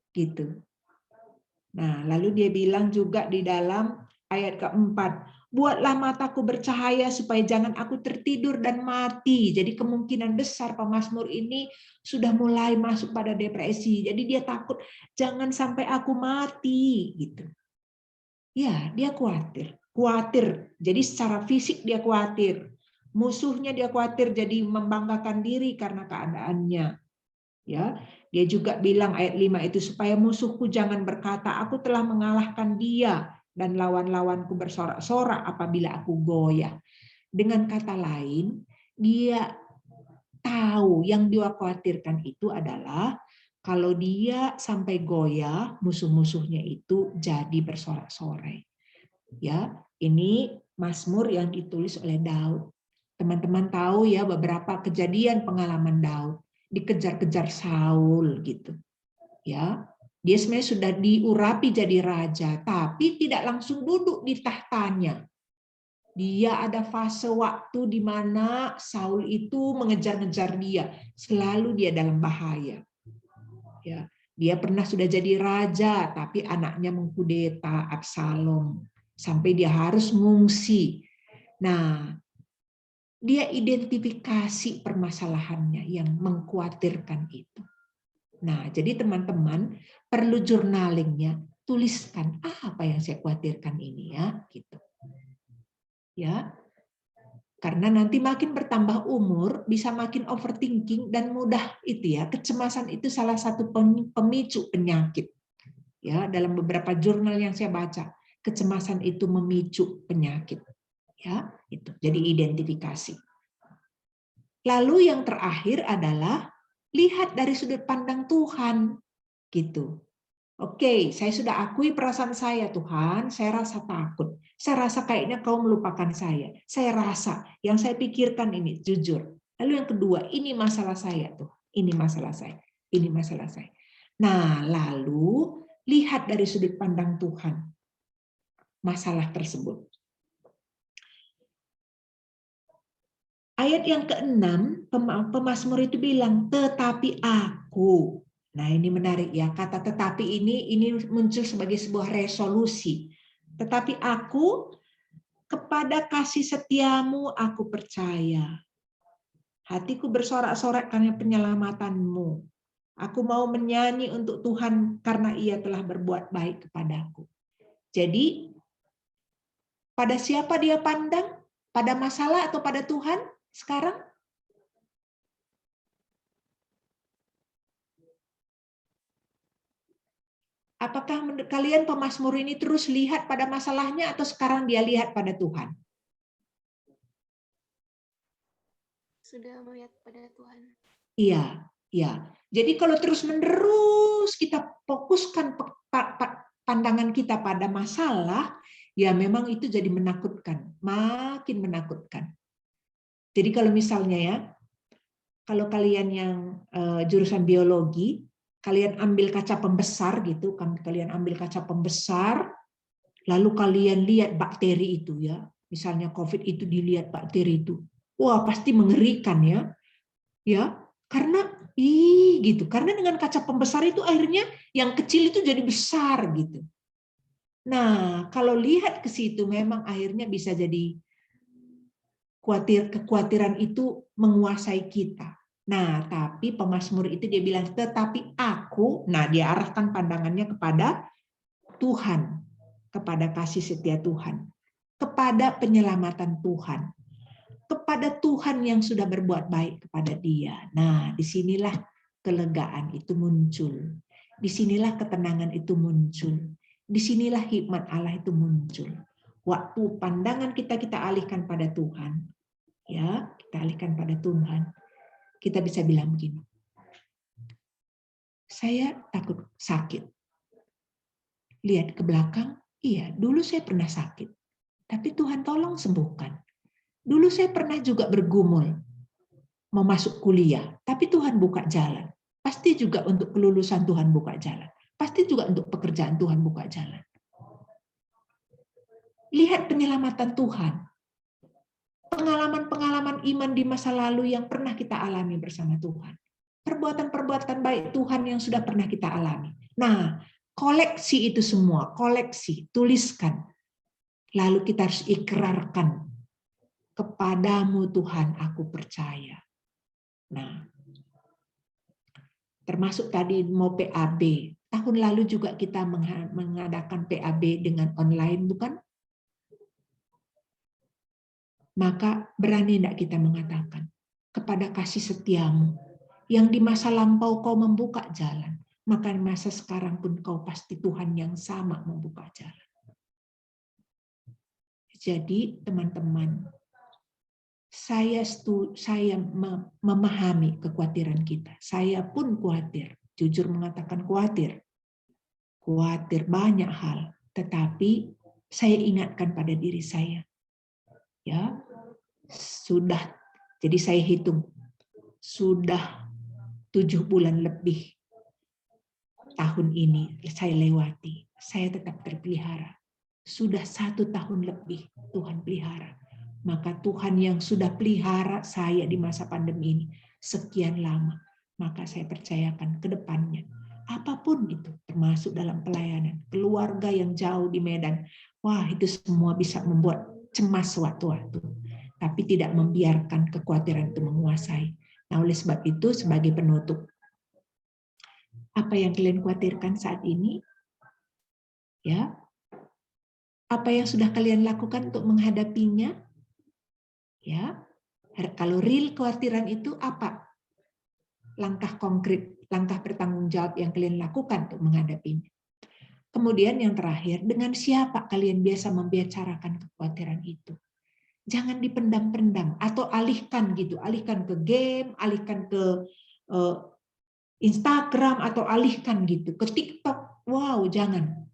Gitu. Nah, lalu dia bilang juga di dalam ayat keempat, buatlah mataku bercahaya supaya jangan aku tertidur dan mati. Jadi kemungkinan besar pemazmur ini sudah mulai masuk pada depresi. Jadi dia takut jangan sampai aku mati gitu. Ya, dia khawatir. Jadi secara fisik dia khawatir. Musuhnya dia khawatir jadi membanggakan diri karena keadaannya. Ya, dia juga bilang ayat 5 itu, supaya musuhku jangan berkata aku telah mengalahkan dia dan lawan-lawanku bersorak-sorak apabila aku goyah. Dengan kata lain, dia tahu yang dia khawatirkan itu adalah kalau dia sampai goyah, musuh-musuhnya itu jadi bersorak-sorai. Ya, ini Mazmur yang ditulis oleh Daud. Teman-teman tahu ya beberapa kejadian pengalaman Daud. Dikejar-kejar Saul gitu. Ya, dia sebenarnya sudah diurapi jadi raja, tapi tidak langsung duduk di tahtanya. Dia ada fase waktu di mana Saul itu mengejar-ngejar dia, selalu dia dalam bahaya. Ya, dia pernah sudah jadi raja, tapi anaknya mengkudeta Absalom sampai dia harus mengungsi. Nah, dia identifikasi permasalahannya yang mengkhawatirkan itu. Nah, jadi teman-teman perlu journalingnya, tuliskan apa yang saya khawatirkan ini ya, gitu. Ya, karena nanti makin bertambah umur bisa makin overthinking dan mudah itu ya, kecemasan itu salah satu pemicu penyakit. Ya, dalam beberapa jurnal yang saya baca, kecemasan itu memicu penyakit. Ya, itu. Jadi identifikasi. Lalu yang terakhir adalah lihat dari sudut pandang Tuhan, gitu. Oke, saya sudah akui perasaan saya, Tuhan, saya rasa takut. Saya rasa kayaknya kau melupakan saya. Saya rasa yang saya pikirkan ini jujur. Lalu yang kedua, ini masalah saya tuh. Ini masalah saya. Ini masalah saya. Nah, lalu lihat dari sudut pandang Tuhan. masalah tersebut. Ayat yang ke-6, pemazmur itu bilang, tetapi aku. Nah, ini menarik ya, kata tetapi ini muncul sebagai sebuah resolusi. Tetapi aku, kepada kasih setiamu aku percaya. Hatiku bersorak-sorak karena penyelamatanmu. Aku mau menyanyi untuk Tuhan karena Ia telah berbuat baik kepadaku. Jadi, pada siapa dia pandang? Pada masalah atau pada Tuhan sekarang? Apakah kalian pemazmur ini terus lihat pada masalahnya atau sekarang dia lihat pada Tuhan? Sudah melihat pada Tuhan. Iya, iya. Jadi kalau terus-menerus kita fokuskan pandangan kita pada masalah, ya memang itu jadi menakutkan, makin menakutkan. Jadi kalau misalnya ya, kalau kalian yang jurusan biologi, kalian ambil kaca pembesar gitu, kan kalian ambil kaca pembesar, lalu kalian lihat bakteri itu ya, misalnya COVID itu dilihat bakteri itu, wah pasti mengerikan ya, karena gitu, karena dengan kaca pembesar itu akhirnya yang kecil itu jadi besar gitu. Nah kalau lihat ke situ memang akhirnya bisa jadi kekhawatiran itu menguasai kita. Nah, tapi pemazmur itu dia bilang, tetapi aku, nah dia arahkan pandangannya kepada Tuhan, kepada kasih setia Tuhan, kepada penyelamatan Tuhan, kepada Tuhan yang sudah berbuat baik kepada dia. Nah, disinilah kelegaan itu muncul. Disinilah ketenangan itu muncul. Disinilah hikmat Allah itu muncul. Waktu pandangan kita alihkan pada Tuhan, ya, kita alihkan pada Tuhan, kita bisa bilang begini, saya takut sakit. Lihat ke belakang, iya, dulu saya pernah sakit, tapi Tuhan tolong sembuhkan. Dulu saya pernah juga bergumul, mau masuk kuliah, tapi Tuhan buka jalan. Pasti juga untuk kelulusan Tuhan buka jalan. Pasti juga untuk pekerjaan Tuhan buka jalan. Lihat penyelamatan Tuhan. Pengalaman-pengalaman iman di masa lalu yang pernah kita alami bersama Tuhan. Perbuatan-perbuatan baik Tuhan yang sudah pernah kita alami. Nah, koleksi itu semua, koleksi, tuliskan. Lalu kita harus ikrarkan, kepadamu Tuhan aku percaya. Nah, termasuk tadi mau PAB. Tahun lalu juga kita mengadakan PAB dengan online, bukan? Maka berani tidak kita mengatakan kepada kasih setiamu yang di masa lampau kau membuka jalan, maka di masa sekarang pun kau pasti Tuhan yang sama membuka jalan. Jadi teman-teman, saya memahami kekhawatiran kita. Saya pun khawatir, jujur mengatakan khawatir banyak hal. Tetapi saya ingatkan pada diri saya, ya sudah. Jadi saya hitung sudah 7 bulan lebih tahun ini saya lewati. Saya tetap terpelihara. Sudah 1 tahun lebih Tuhan pelihara. Maka Tuhan yang sudah pelihara saya di masa pandemi ini sekian lama, maka saya percayakan ke depannya. Apapun itu, termasuk dalam pelayanan, keluarga yang jauh di Medan, wah itu semua bisa membuat cemas sewaktu-waktu. Tapi tidak membiarkan kekhawatiran itu menguasai. Nah, oleh sebab itu, sebagai penutup, apa yang kalian khawatirkan saat ini? Ya, apa yang sudah kalian lakukan untuk menghadapinya? Ya, kalau real kekhawatiran itu apa? Langkah konkret, langkah bertanggung jawab yang kalian lakukan untuk menghadapinya. Kemudian yang terakhir, dengan siapa kalian biasa membicarakan kekhawatiran itu? Jangan dipendam-pendam atau alihkan gitu, alihkan ke game, alihkan ke Instagram atau alihkan gitu ke TikTok. Wow, jangan.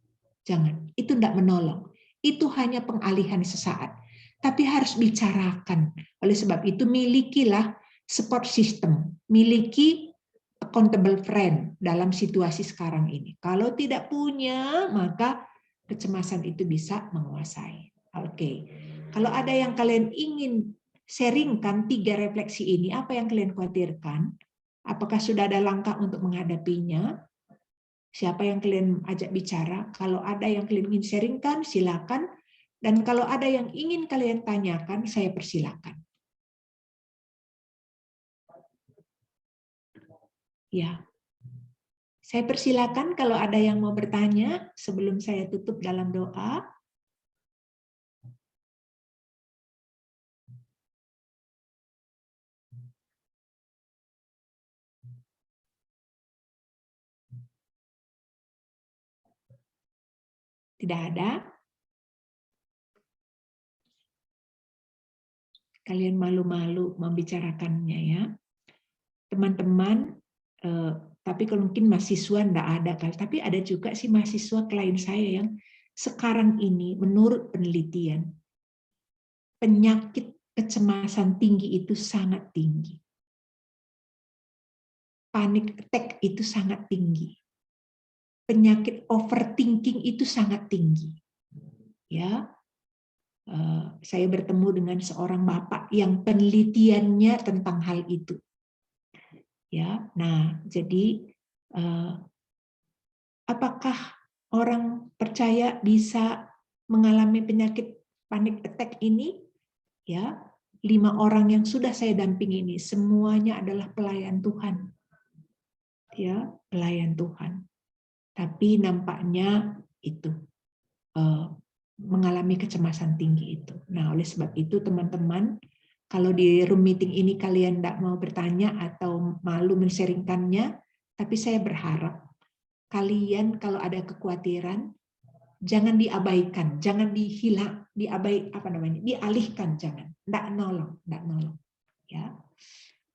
Itu tidak menolong. Itu hanya pengalihan sesaat. Tapi harus bicarakan. Oleh sebab itu milikilah support system, miliki accountable friend dalam situasi sekarang ini. Kalau tidak punya, maka kecemasan itu bisa menguasai. Oke. Kalau ada yang kalian ingin sharingkan 3 refleksi ini, apa yang kalian khawatirkan? Apakah sudah ada langkah untuk menghadapinya? Siapa yang kalian ajak bicara? Kalau ada yang kalian ingin sharingkan, silakan. Dan kalau ada yang ingin kalian tanyakan, saya persilakan. Ya. Saya persilakan kalau ada yang mau bertanya sebelum saya tutup dalam doa. Tidak ada? Kalian malu-malu membicarakannya ya. Teman-teman, tapi kalau mungkin mahasiswa enggak ada kali, tapi ada juga sih mahasiswa klien saya yang sekarang ini menurut penelitian penyakit kecemasan tinggi itu sangat tinggi. Panic attack itu sangat tinggi. Penyakit overthinking itu sangat tinggi. Ya. Saya bertemu dengan seorang bapak yang penelitiannya tentang hal itu. Ya, nah jadi apakah orang percaya bisa mengalami penyakit panic attack ini? Ya, 5 orang yang sudah saya dampingi ini semuanya adalah pelayan Tuhan. Ya, pelayan Tuhan. Tapi nampaknya itu mengalami kecemasan tinggi itu. Nah, oleh sebab itu teman-teman, kalau di room meeting ini kalian tidak mau bertanya atau malu men-sharingkannya, tapi saya berharap kalian kalau ada kekhawatiran jangan diabaikan, jangan dialihkan, jangan. Tidak nolong. Ya.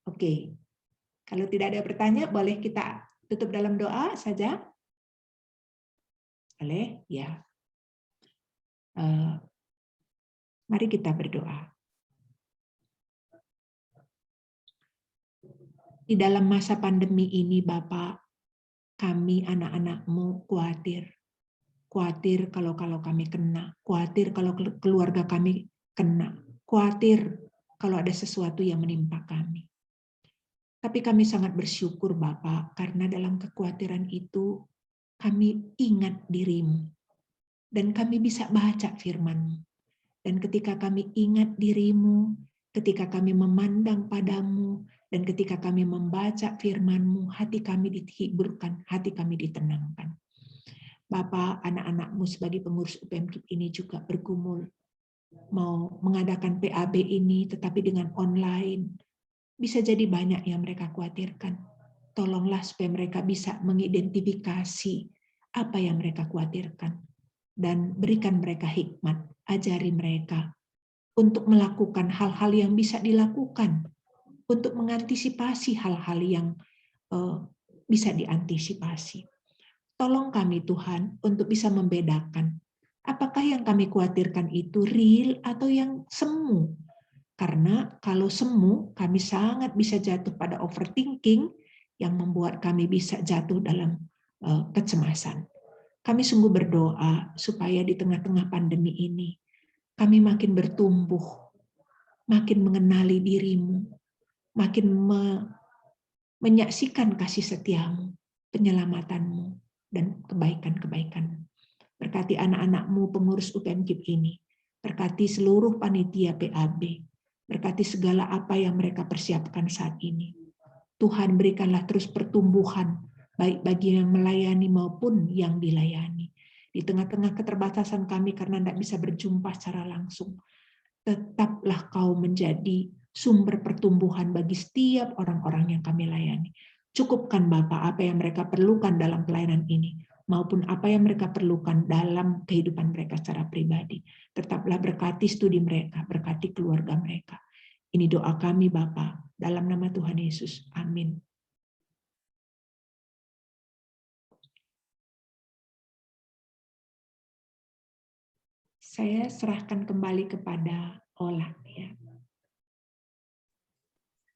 Oke. Kalau tidak ada bertanya, boleh kita tutup dalam doa saja? Boleh? Ya. Mari kita berdoa. Di dalam masa pandemi ini, Bapak, kami anak-anak-Mu khawatir. Khawatir kalau kami kena. Khawatir kalau keluarga kami kena. Khawatir kalau ada sesuatu yang menimpa kami. Tapi kami sangat bersyukur, Bapak, karena dalam kekhawatiran itu kami ingat diri-Mu. Dan kami bisa baca firman-Mu. Dan ketika kami ingat diri-Mu, ketika kami memandang padamu, dan ketika kami membaca firman-Mu, hati kami dihiburkan, hati kami ditenangkan. Bapak, anak-anak-Mu sebagai pengurus UPMKIP ini juga bergumul, mau mengadakan PAB ini tetapi dengan online. Bisa jadi banyak yang mereka khawatirkan. Tolonglah supaya mereka bisa mengidentifikasi apa yang mereka khawatirkan. Dan berikan mereka hikmat, ajari mereka untuk melakukan hal-hal yang bisa dilakukan, untuk mengantisipasi hal-hal yang bisa diantisipasi. Tolong kami Tuhan untuk bisa membedakan apakah yang kami khawatirkan itu real atau yang semu. Karena kalau semu, kami sangat bisa jatuh pada overthinking yang membuat kami bisa jatuh dalam kecemasan. Kami sungguh berdoa supaya di tengah-tengah pandemi ini kami makin bertumbuh, makin mengenali diri-Mu, makin menyaksikan kasih setia-Mu, penyelamatan-Mu, dan kebaikan-kebaikan-Mu. Berkati anak-anak-Mu pengurus UPMKIP ini, berkati seluruh panitia PAB, berkati segala apa yang mereka persiapkan saat ini. Tuhan berikanlah terus pertumbuhan, baik bagi yang melayani maupun yang dilayani. Di tengah-tengah keterbatasan kami karena tidak bisa berjumpa secara langsung, tetaplah Kau menjadi sumber pertumbuhan bagi setiap orang-orang yang kami layani. Cukupkan Bapa apa yang mereka perlukan dalam pelayanan ini, maupun apa yang mereka perlukan dalam kehidupan mereka secara pribadi. Tetaplah berkati studi mereka, berkati keluarga mereka. Ini doa kami Bapa, dalam nama Tuhan Yesus. Amin. Saya serahkan kembali kepada Ola. Ya.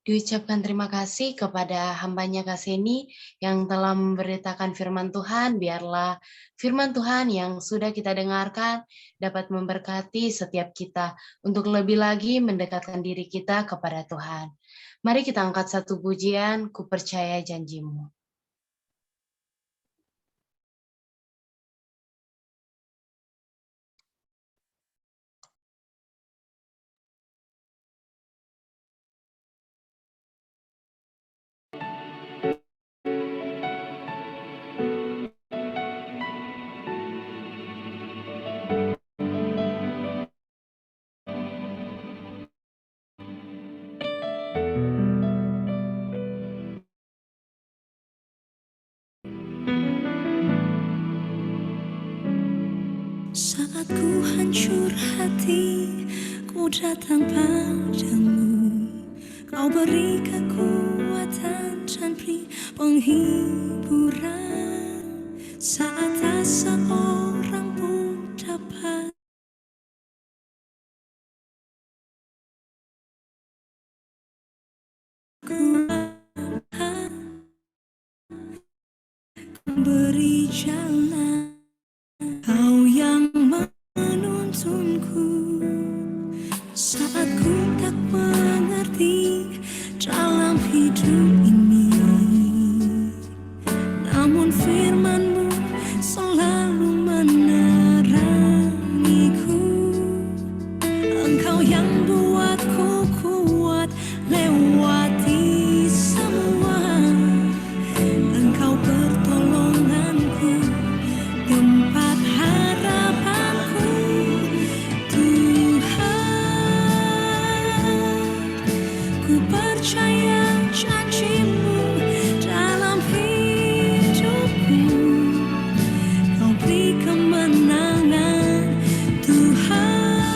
Diucapkan terima kasih kepada hambanya Kak Seni yang telah memberitakan firman Tuhan. Biarlah firman Tuhan yang sudah kita dengarkan dapat memberkati setiap kita untuk lebih lagi mendekatkan diri kita kepada Tuhan. Mari kita angkat satu pujian, Ku Percaya Janjimu. Saat ku hancur hati, ku datang padamu. Kau beri kekuatan dan beri penghiburan. Saat tak seorang pun dapat kuatkan, beri jalan. Kau yang menuntunku saat ku tak mengerti dalam hidup ini. Namun firman-Mu selalu menerangiku. Engkau yang buatku kuat lewati semua. Engkau pertolonganku, tempat harapanku, Tuhan. Ku percaya janji-Mu dalam hidupku. Kau beri kemenangan, Tuhan.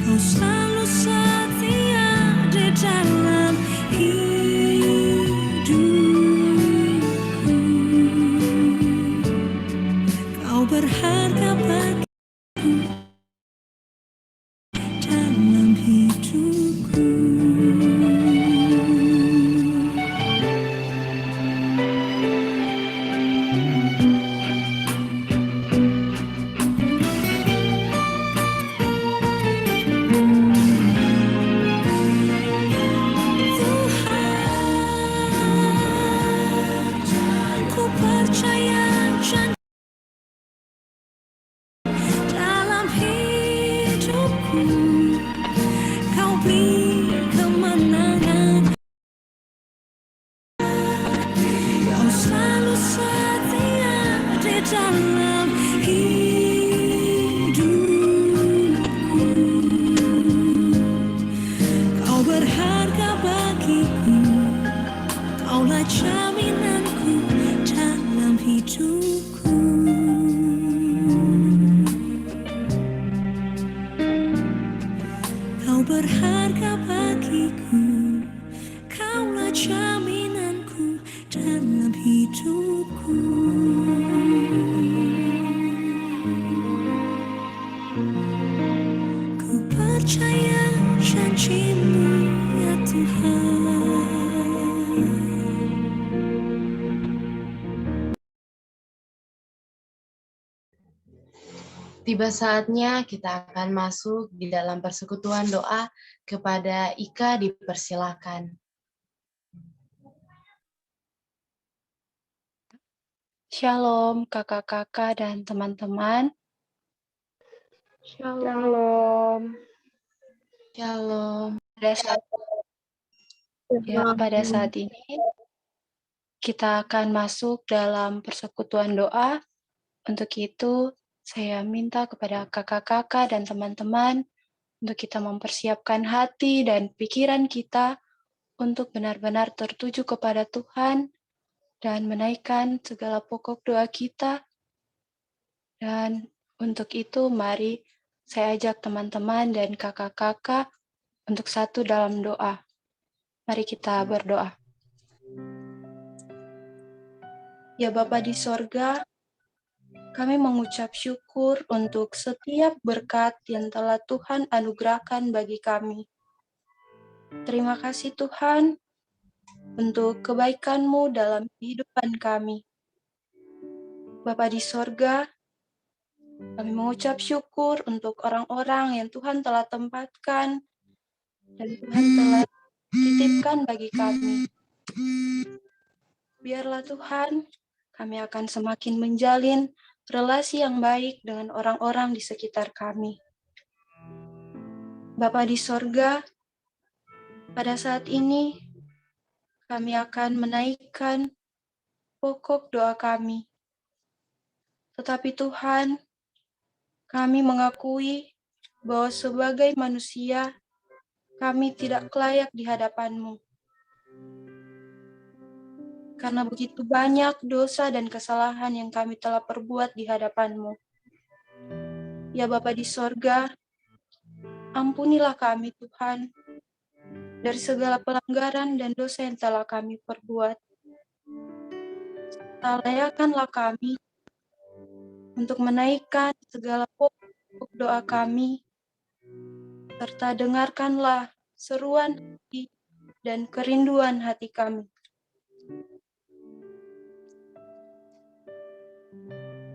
Kau selalu setia di dalam hidupku. Kau berharga bagiku dalam hidupku. Tuhan, ku percaya janji dalam hidupku. Kau beri kemenangan. Kau selalu setia di dalam hidupku. Kau berharga bagiku. Kaulah jaminanku dalam hidupku. Kau berharga bagiku. Kaulah jaminanku dalam hidupku. Ku percaya janji-Mu, ya Tuhan. Tiba saatnya kita akan masuk di dalam persekutuan doa. Kepada Ika dipersilakan. Shalom kakak-kakak dan teman-teman. Shalom. Shalom. Pada saat ini kita akan masuk dalam persekutuan doa. Untuk itu saya minta kepada kakak-kakak dan teman-teman untuk kita mempersiapkan hati dan pikiran kita untuk benar-benar tertuju kepada Tuhan dan menaikkan segala pokok doa kita. Dan untuk itu mari saya ajak teman-teman dan kakak-kakak untuk satu dalam doa. Mari kita berdoa. Ya Bapa di sorga, kami mengucap syukur untuk setiap berkat yang telah Tuhan anugerahkan bagi kami. Terima kasih Tuhan untuk kebaikan-Mu dalam kehidupan kami. Bapa di sorga, kami mengucap syukur untuk orang-orang yang Tuhan telah tempatkan dan Tuhan telah titipkan bagi kami. Biarlah Tuhan, kami akan semakin menjalin relasi yang baik dengan orang-orang di sekitar kami. Bapa di sorga, pada saat ini kami akan menaikkan pokok doa kami. Tetapi Tuhan, kami mengakui bahwa sebagai manusia, kami tidak layak di hadapan-Mu. Karena begitu banyak dosa dan kesalahan yang kami telah perbuat di hadapan-Mu. Ya Bapa di sorga, ampunilah kami Tuhan, dari segala pelanggaran dan dosa yang telah kami perbuat. Layakanlah kami untuk menaikkan segala pokok doa kami, serta dengarkanlah seruan hati dan kerinduan hati kami.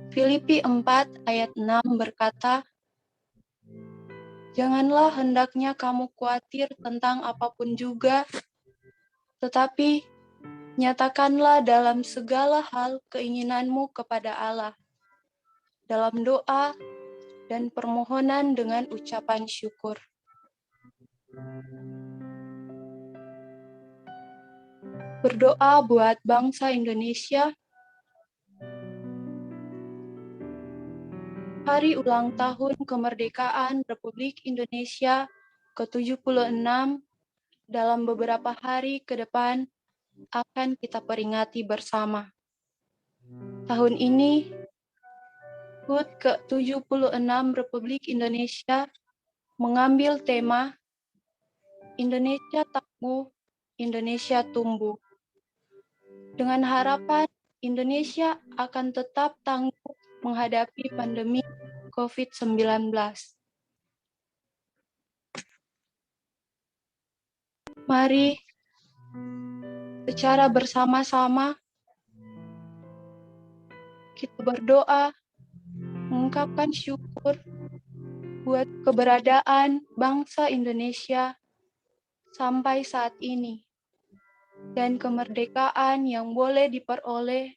Filipi 4 ayat 6 berkata, "Janganlah hendaknya kamu khawatir tentang apapun juga, tetapi nyatakanlah dalam segala hal keinginanmu kepada Allah, dalam doa dan permohonan dengan ucapan syukur." Berdoa buat bangsa Indonesia. Hari ulang tahun kemerdekaan Republik Indonesia ke-76 dalam beberapa hari ke depan akan kita peringati bersama. Tahun ini, HUT ke-76 Republik Indonesia mengambil tema Indonesia Tangguh, Indonesia Tumbuh. Dengan harapan Indonesia akan tetap tangguh menghadapi pandemi COVID-19. Mari secara bersama-sama kita berdoa, mengungkapkan syukur buat keberadaan bangsa Indonesia sampai saat ini dan kemerdekaan yang boleh diperoleh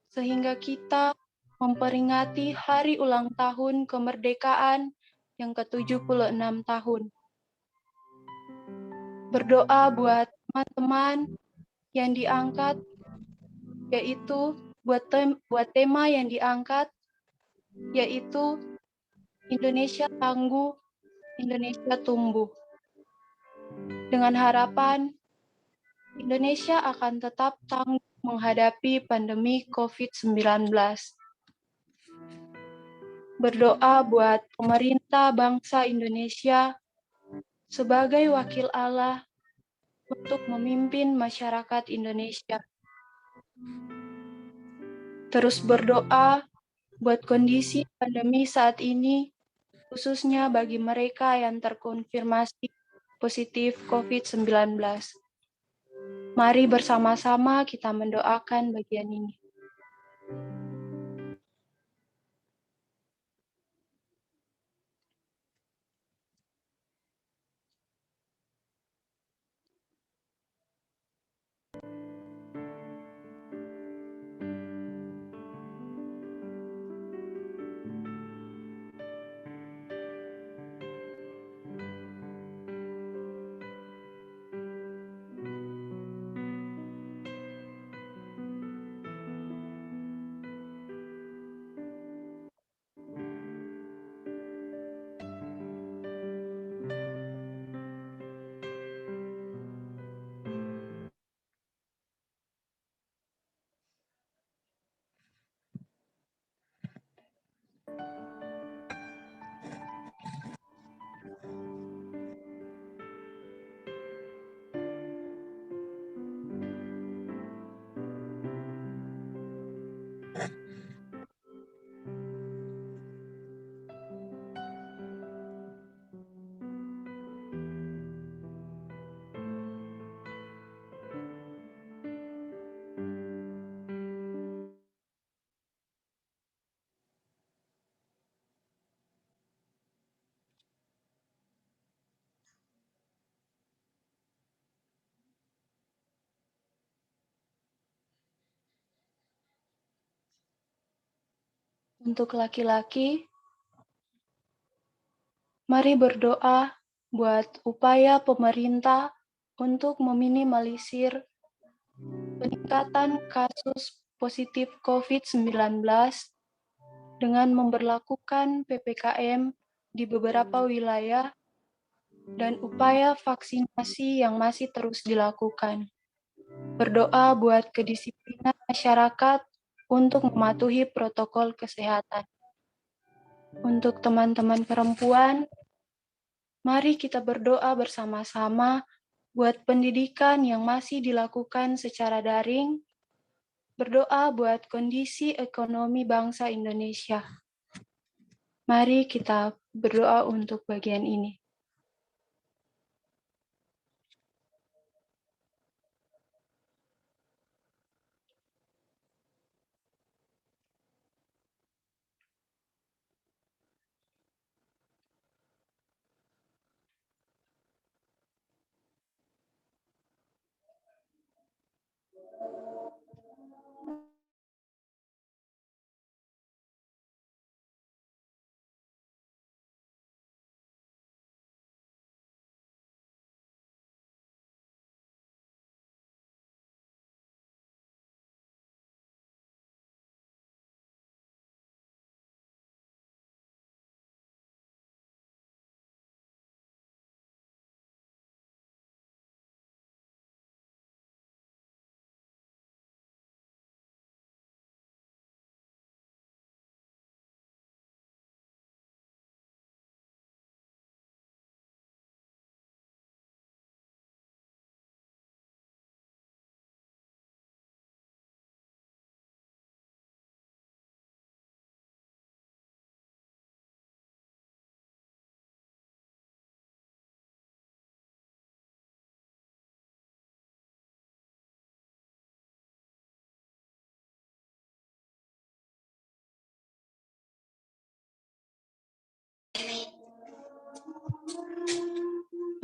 sehingga kita memperingati hari ulang tahun kemerdekaan yang ke-76 tahun. Berdoa buat teman-teman yang diangkat, yaitu buat tema yang diangkat, yaitu Indonesia Tangguh, Indonesia Tumbuh. Dengan harapan Indonesia akan tetap tangguh menghadapi pandemi COVID-19. Berdoa buat pemerintah bangsa Indonesia sebagai wakil Allah untuk memimpin masyarakat Indonesia. Terus berdoa buat kondisi pandemi saat ini, khususnya bagi mereka yang terkonfirmasi positif COVID-19. Mari bersama-sama kita mendoakan bagian ini. Untuk laki-laki, mari berdoa buat upaya pemerintah untuk meminimalisir peningkatan kasus positif COVID-19 dengan memberlakukan PPKM di beberapa wilayah dan upaya vaksinasi yang masih terus dilakukan. Berdoa buat kedisiplinan masyarakat untuk mematuhi protokol kesehatan. Untuk teman-teman perempuan, mari kita berdoa bersama-sama buat pendidikan yang masih dilakukan secara daring, berdoa buat kondisi ekonomi bangsa Indonesia. Mari kita berdoa untuk bagian ini.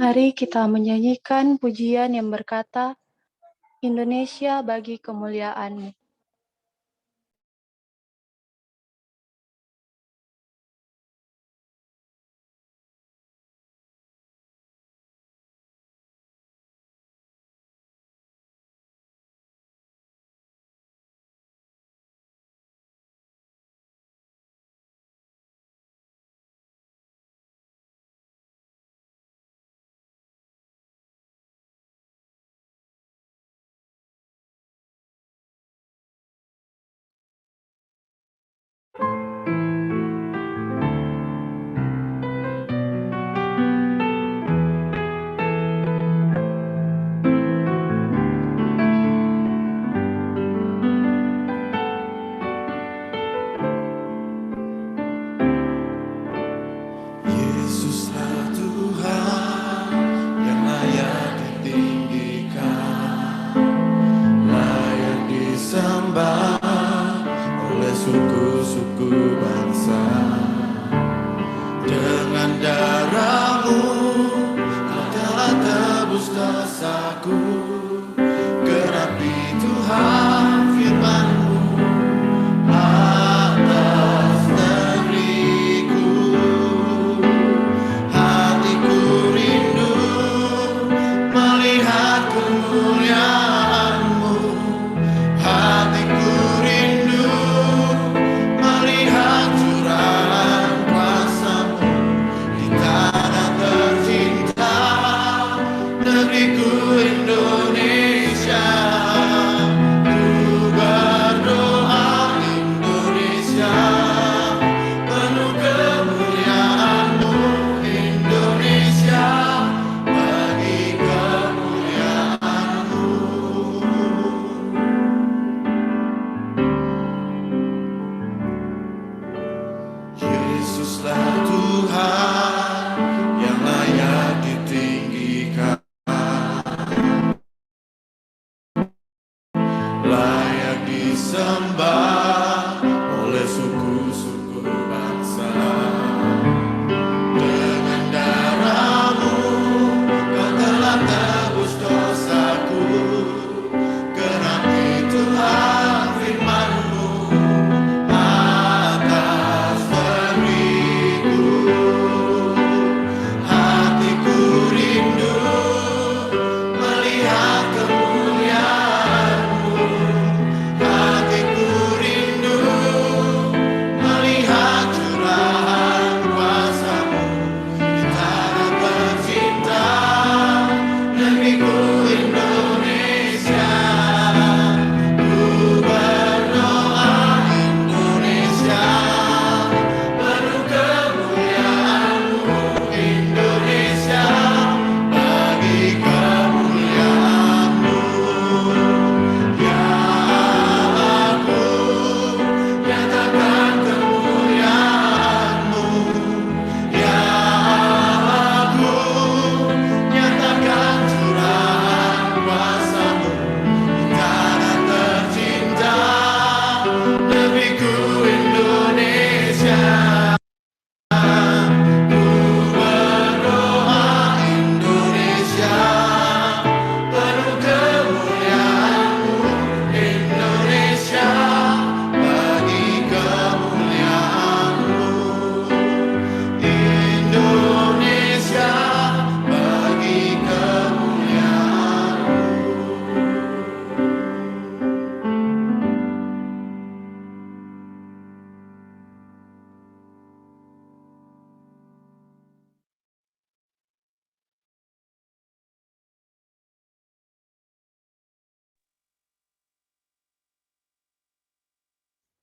Mari kita menyanyikan pujian yang berkata, Indonesia bagi kemuliaan-Mu.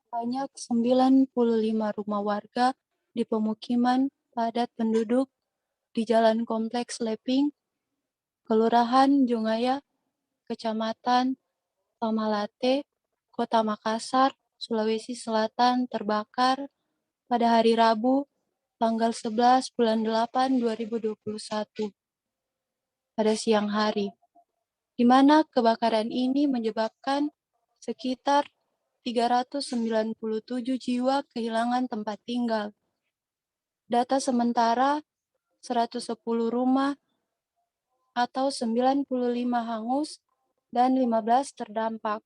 sebanyak 95 rumah warga di pemukiman padat penduduk di Jalan Kompleks Leping, Kelurahan Jongaya, Kecamatan Tamalate, Kota Makassar, Sulawesi Selatan terbakar pada hari Rabu, tanggal 11 bulan 8 2021 pada siang hari, di mana kebakaran ini menyebabkan sekitar 397 jiwa kehilangan tempat tinggal. Data sementara 110 rumah atau 95 hangus dan 15 terdampak.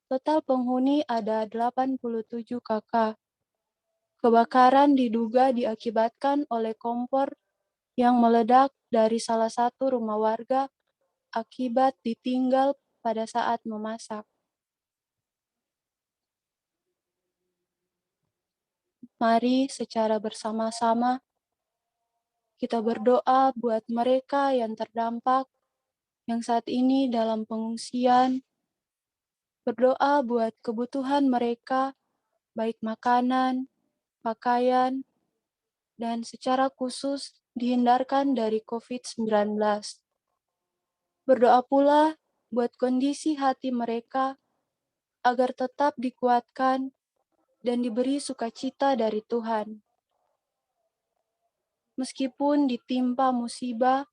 Total penghuni ada 87 kakak. Kebakaran diduga diakibatkan oleh kompor yang meledak dari salah satu rumah warga akibat ditinggal pada saat memasak. Mari secara bersama-sama kita berdoa buat mereka yang terdampak, yang saat ini dalam pengungsian, berdoa buat kebutuhan mereka, baik makanan, pakaian, dan secara khusus dihindarkan dari COVID-19. Berdoa pula buat kondisi hati mereka agar tetap dikuatkan dan diberi sukacita dari Tuhan. Meskipun ditimpa musibah,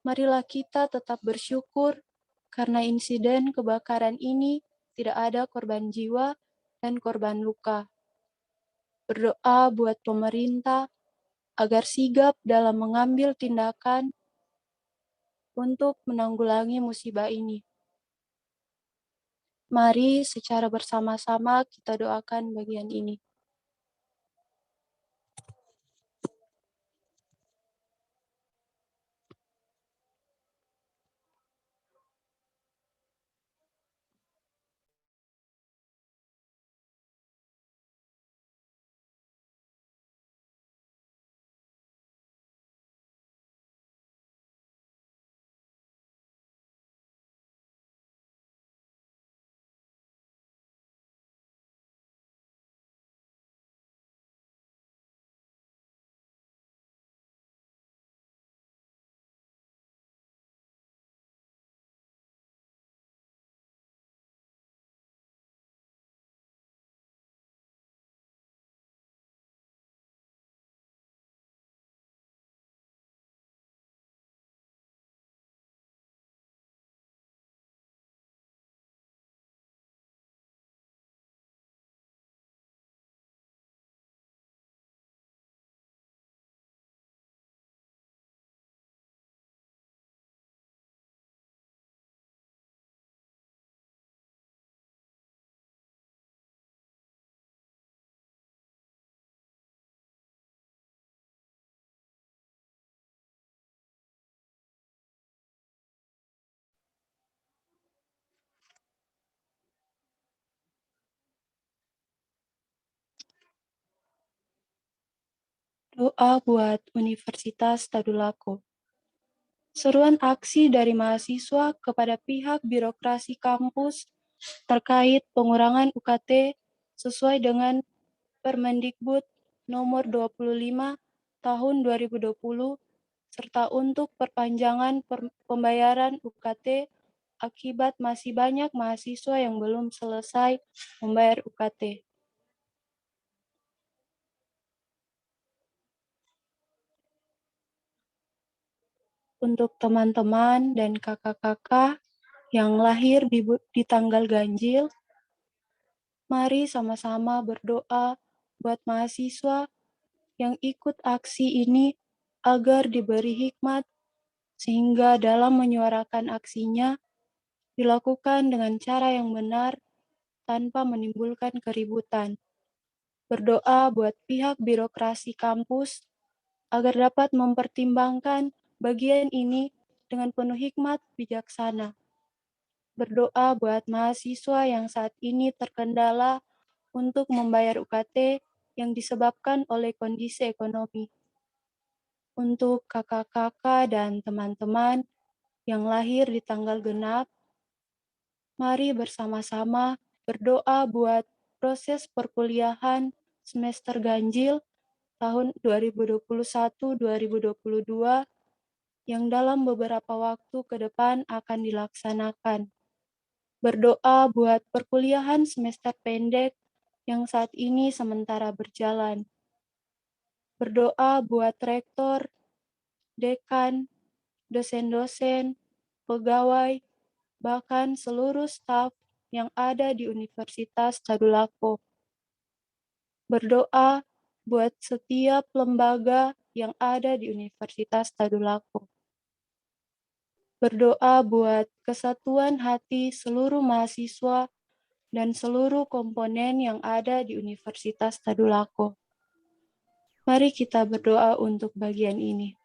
marilah kita tetap bersyukur karena insiden kebakaran ini tidak ada korban jiwa dan korban luka. Berdoa buat pemerintah agar sigap dalam mengambil tindakan untuk menanggulangi musibah ini. Mari secara bersama-sama kita doakan bagian ini. Doa buat Universitas Tadulako. Seruan aksi dari mahasiswa kepada pihak birokrasi kampus terkait pengurangan UKT sesuai dengan Permendikbud nomor 25 tahun 2020 serta untuk perpanjangan pembayaran UKT akibat masih banyak mahasiswa yang belum selesai membayar UKT. Untuk teman-teman dan kakak-kakak yang lahir di tanggal ganjil, mari sama-sama berdoa buat mahasiswa yang ikut aksi ini agar diberi hikmat sehingga dalam menyuarakan aksinya dilakukan dengan cara yang benar tanpa menimbulkan keributan. Berdoa buat pihak birokrasi kampus agar dapat mempertimbangkan bagian ini dengan penuh hikmat bijaksana. Berdoa buat mahasiswa yang saat ini terkendala untuk membayar UKT yang disebabkan oleh kondisi ekonomi. Untuk kakak-kakak dan teman-teman yang lahir di tanggal genap, mari bersama-sama berdoa buat proses perkuliahan semester ganjil tahun 2021-2022 yang dalam beberapa waktu ke depan akan dilaksanakan. Berdoa buat perkuliahan semester pendek yang saat ini sementara berjalan. Berdoa buat rektor, dekan, dosen-dosen, pegawai, bahkan seluruh staf yang ada di Universitas Tadulako. Berdoa buat setiap lembaga yang ada di Universitas Tadulako. Berdoa buat kesatuan hati seluruh mahasiswa dan seluruh komponen yang ada di Universitas Tadulako. Mari kita berdoa untuk bagian ini.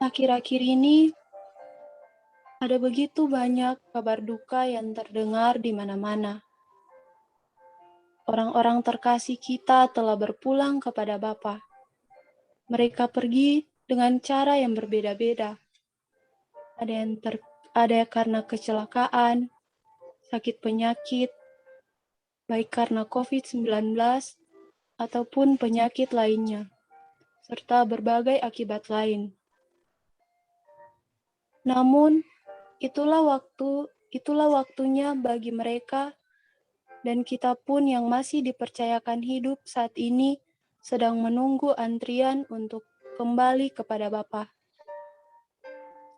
Akhir-akhir ini ada begitu banyak kabar duka yang terdengar di mana-mana. Orang-orang terkasih kita telah berpulang kepada Bapa. Mereka pergi dengan cara yang berbeda-beda. Ada karena kecelakaan, sakit penyakit, baik karena COVID-19 ataupun penyakit lainnya, serta berbagai akibat lain. Namun, itulah waktunya bagi mereka dan kita pun yang masih dipercayakan hidup saat ini sedang menunggu antrian untuk kembali kepada Bapa.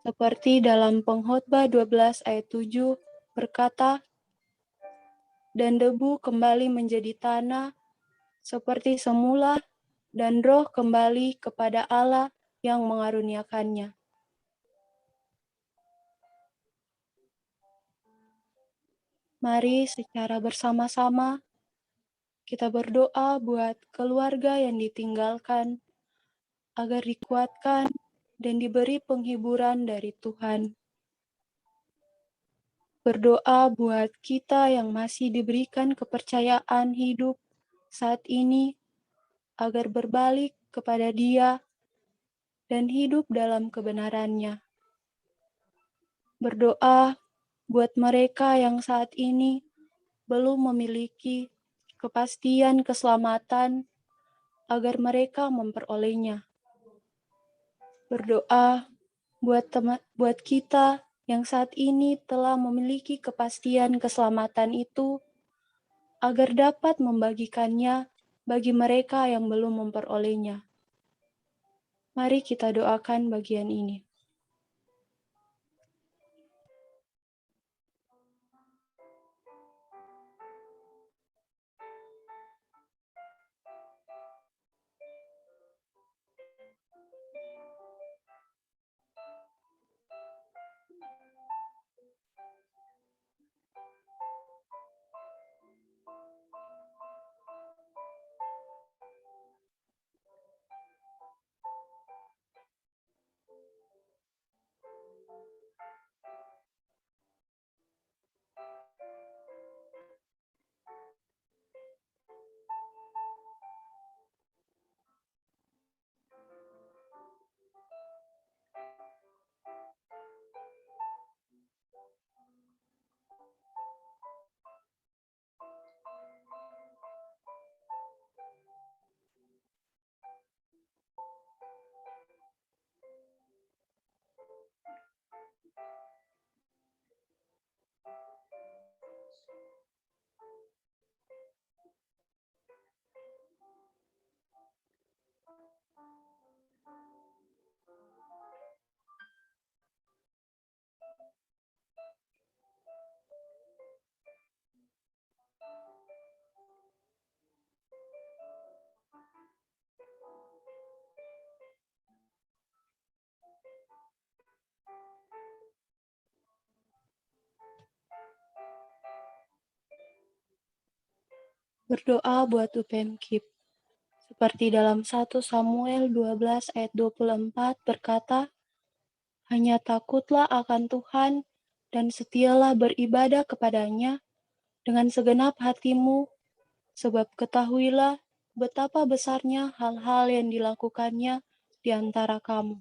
Seperti dalam Pengkhotbah 12 ayat 7 berkata, "Dan debu kembali menjadi tanah seperti semula, dan roh kembali kepada Allah yang mengaruniakannya." Mari secara bersama-sama kita berdoa buat keluarga yang ditinggalkan agar dikuatkan dan diberi penghiburan dari Tuhan. Berdoa buat kita yang masih diberikan kepercayaan hidup saat ini agar berbalik kepada Dia dan hidup dalam kebenarannya. Berdoa buat mereka yang saat ini belum memiliki kepastian keselamatan agar mereka memperolehnya. Berdoa buat kita yang saat ini telah memiliki kepastian keselamatan itu agar dapat membagikannya bagi mereka yang belum memperolehnya. Mari kita doakan bagian ini. Berdoa buat UPM KIP. Seperti dalam 1 Samuel 12 ayat 24 berkata, hanya takutlah akan Tuhan dan setialah beribadah kepadanya dengan segenap hatimu, sebab ketahuilah betapa besarnya hal-hal yang dilakukannya di antara kamu.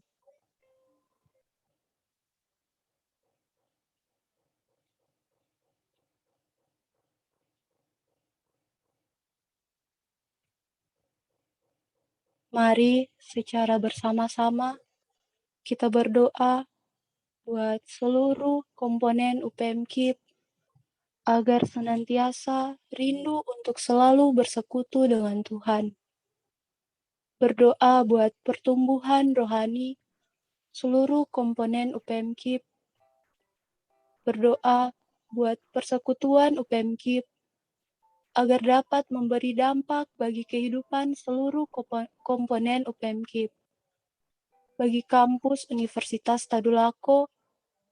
Mari secara bersama-sama kita berdoa buat seluruh komponen UPM KIP agar senantiasa rindu untuk selalu bersekutu dengan Tuhan. Berdoa buat pertumbuhan rohani seluruh komponen UPM KIP. Berdoa buat persekutuan UPM KIP agar dapat memberi dampak bagi kehidupan seluruh komponen UPM KIP, bagi kampus Universitas Tadulako,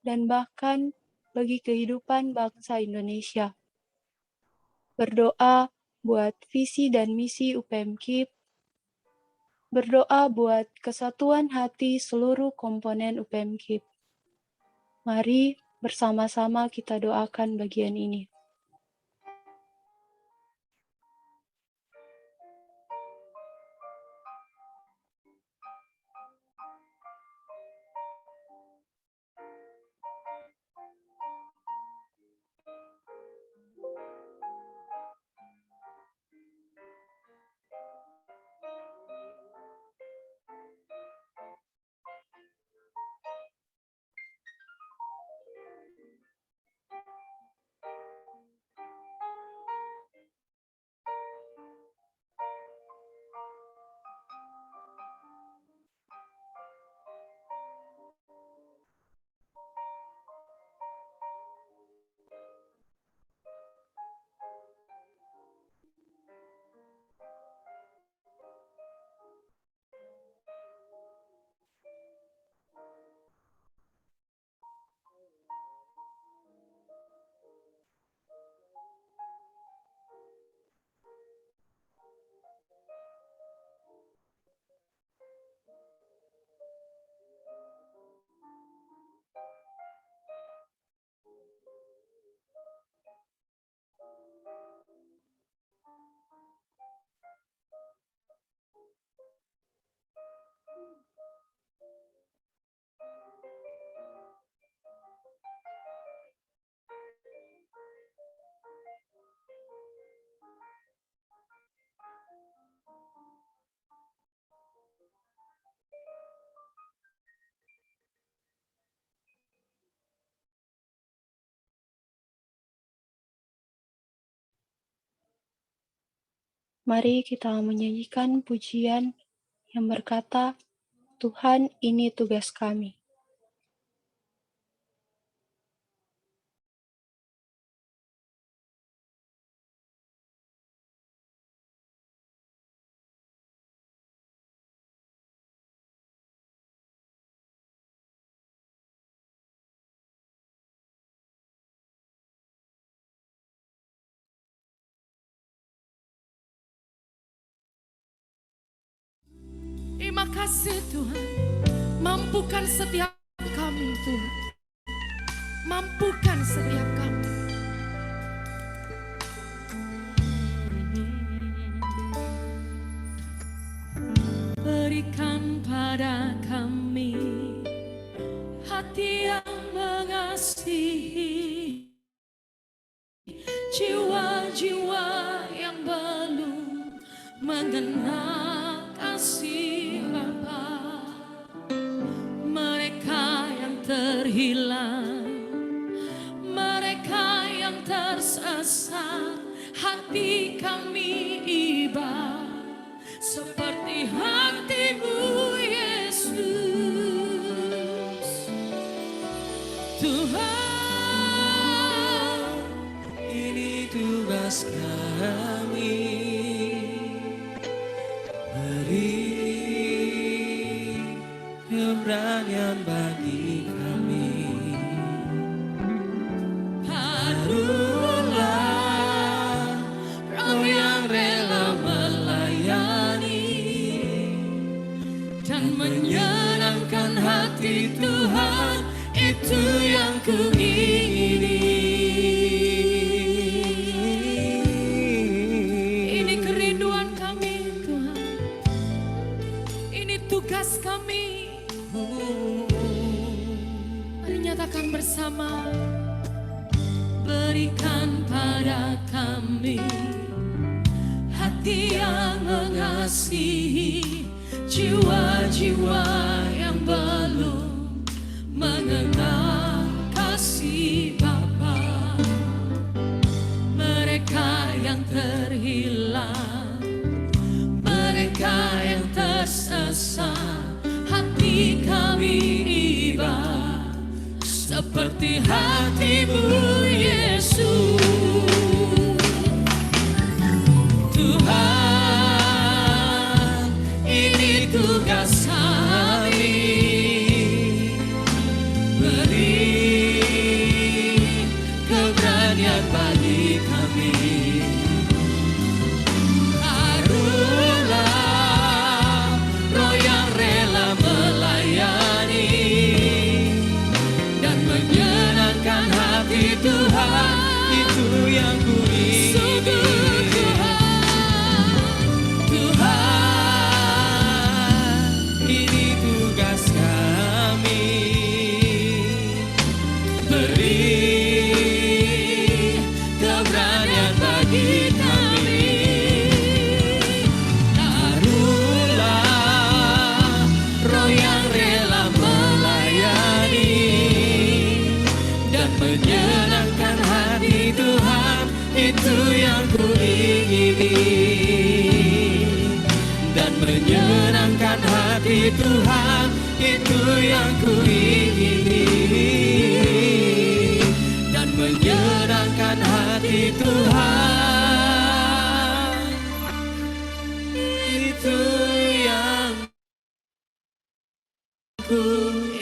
dan bahkan bagi kehidupan bangsa Indonesia. Berdoa buat visi dan misi UPM KIP, berdoa buat kesatuan hati seluruh komponen UPM KIP. Mari bersama-sama kita doakan bagian ini. Mari kita menyanyikan pujian yang berkata, Tuhan, ini tugas kami. Terima kasih Tuhan, mampukan setiap kami Tuhan, mampukan setiap kami. Berikan pada kami hati yang mengasihi, jiwa-jiwa yang belum mengenal kasih Bapa, mereka yang terhilang, mereka yang tersesat, hati kami iba seperti hatimu Yesus. Tuhan, ini tugas kami, beri keberanian bagi kami. Harulah roh yang dan menyenangkan hati Tuhan, itu yang kuingini. Ini kerinduan kami Tuhan, ini tugas kami. Mari nyatakan bersama. Berikan pada kami hati yang mengasihi jiwa-jiwa yang belum mengenal kasih Bapa. Mereka yang terhilang, mereka yang tersesat, hati kami iba seperti hati-Mu Yesus. Tuhan, ini tugas kami. Beri keberanian bagi kami. Taruhlah roh yang rela melayani dan menyenangkan hati Tuhan, itu yang kuingini. Tuhan, ini tugas kami. Beri keberanian bagi kami. Taruhlah roh yang rela melayani dan menyenangkan hati Tuhan, itu yang kuingini. Dan menyenangkan hati Tuhan, itu yang kuingini. Dan menyenangkan hati Tuhan, itu yang kuingini.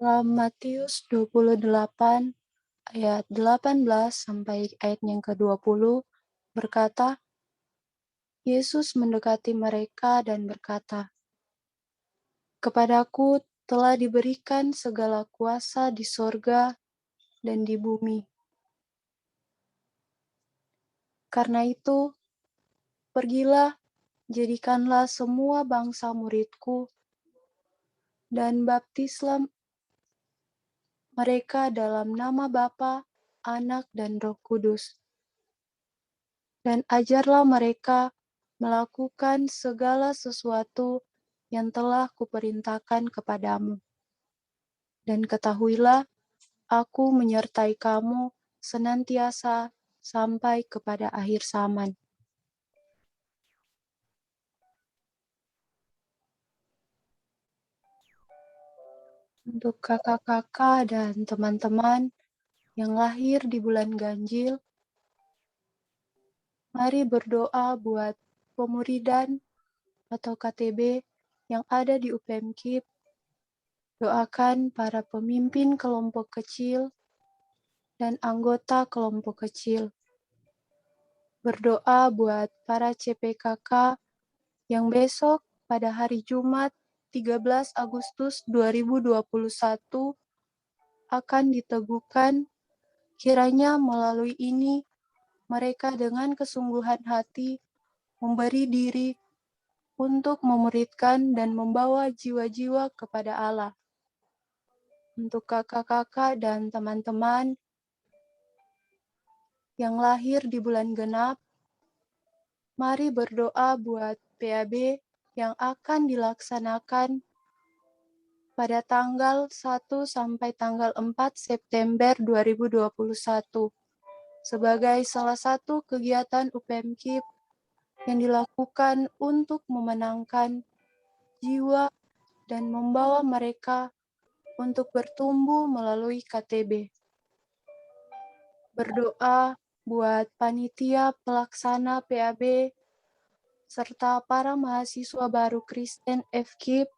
Dalam Matius 28 ayat 18 sampai ayat yang ke-20 berkata, Yesus mendekati mereka dan berkata, "Kepadaku telah diberikan segala kuasa di sorga dan di bumi. Karena itu, pergilah, jadikanlah semua bangsa muridku, dan baptislah mereka dalam nama Bapa, Anak, dan Roh Kudus. Dan ajarlah mereka melakukan segala sesuatu yang telah kuperintahkan kepadamu. Dan ketahuilah, aku menyertai kamu senantiasa sampai kepada akhir zaman." Untuk kakak-kakak dan teman-teman yang lahir di bulan ganjil, mari berdoa buat pemuridan atau KTB yang ada di UPMKIP. Doakan para pemimpin kelompok kecil dan anggota kelompok kecil. Berdoa buat para CPKK yang besok pada hari Jumat 13 Agustus 2021 akan diteguhkan. Kiranya melalui ini mereka dengan kesungguhan hati memberi diri untuk memuridkan dan membawa jiwa-jiwa kepada Allah. Untuk kakak-kakak dan teman-teman yang lahir di bulan genap, mari berdoa buat PAB yang akan dilaksanakan pada tanggal 1 sampai tanggal 4 September 2021 sebagai salah satu kegiatan UPMKIP yang dilakukan untuk memenangkan jiwa dan membawa mereka untuk bertumbuh melalui KTB. Berdoa buat panitia pelaksana PAB serta para mahasiswa baru Kristen FKIP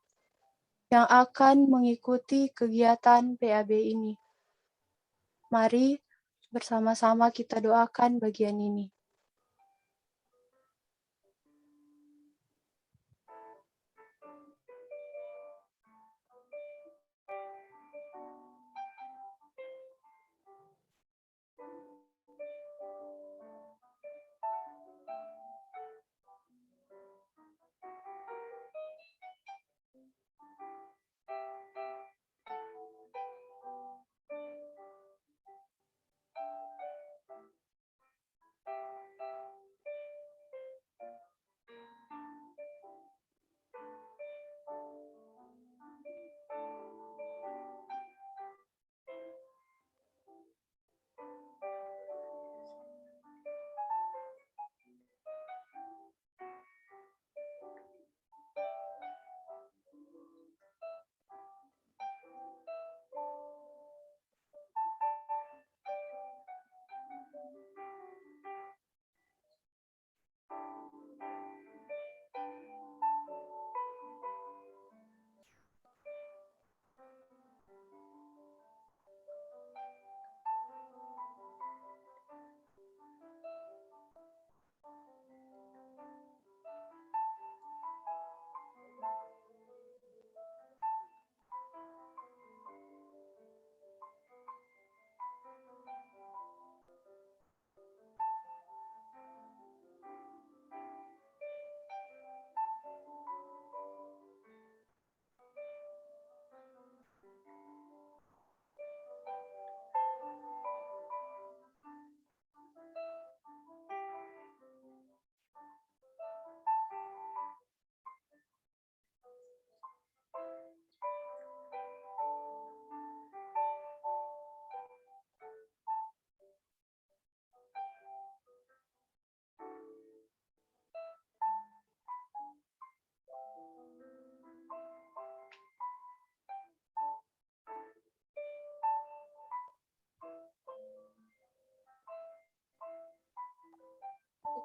yang akan mengikuti kegiatan PAB ini. Mari bersama-sama kita doakan bagian ini.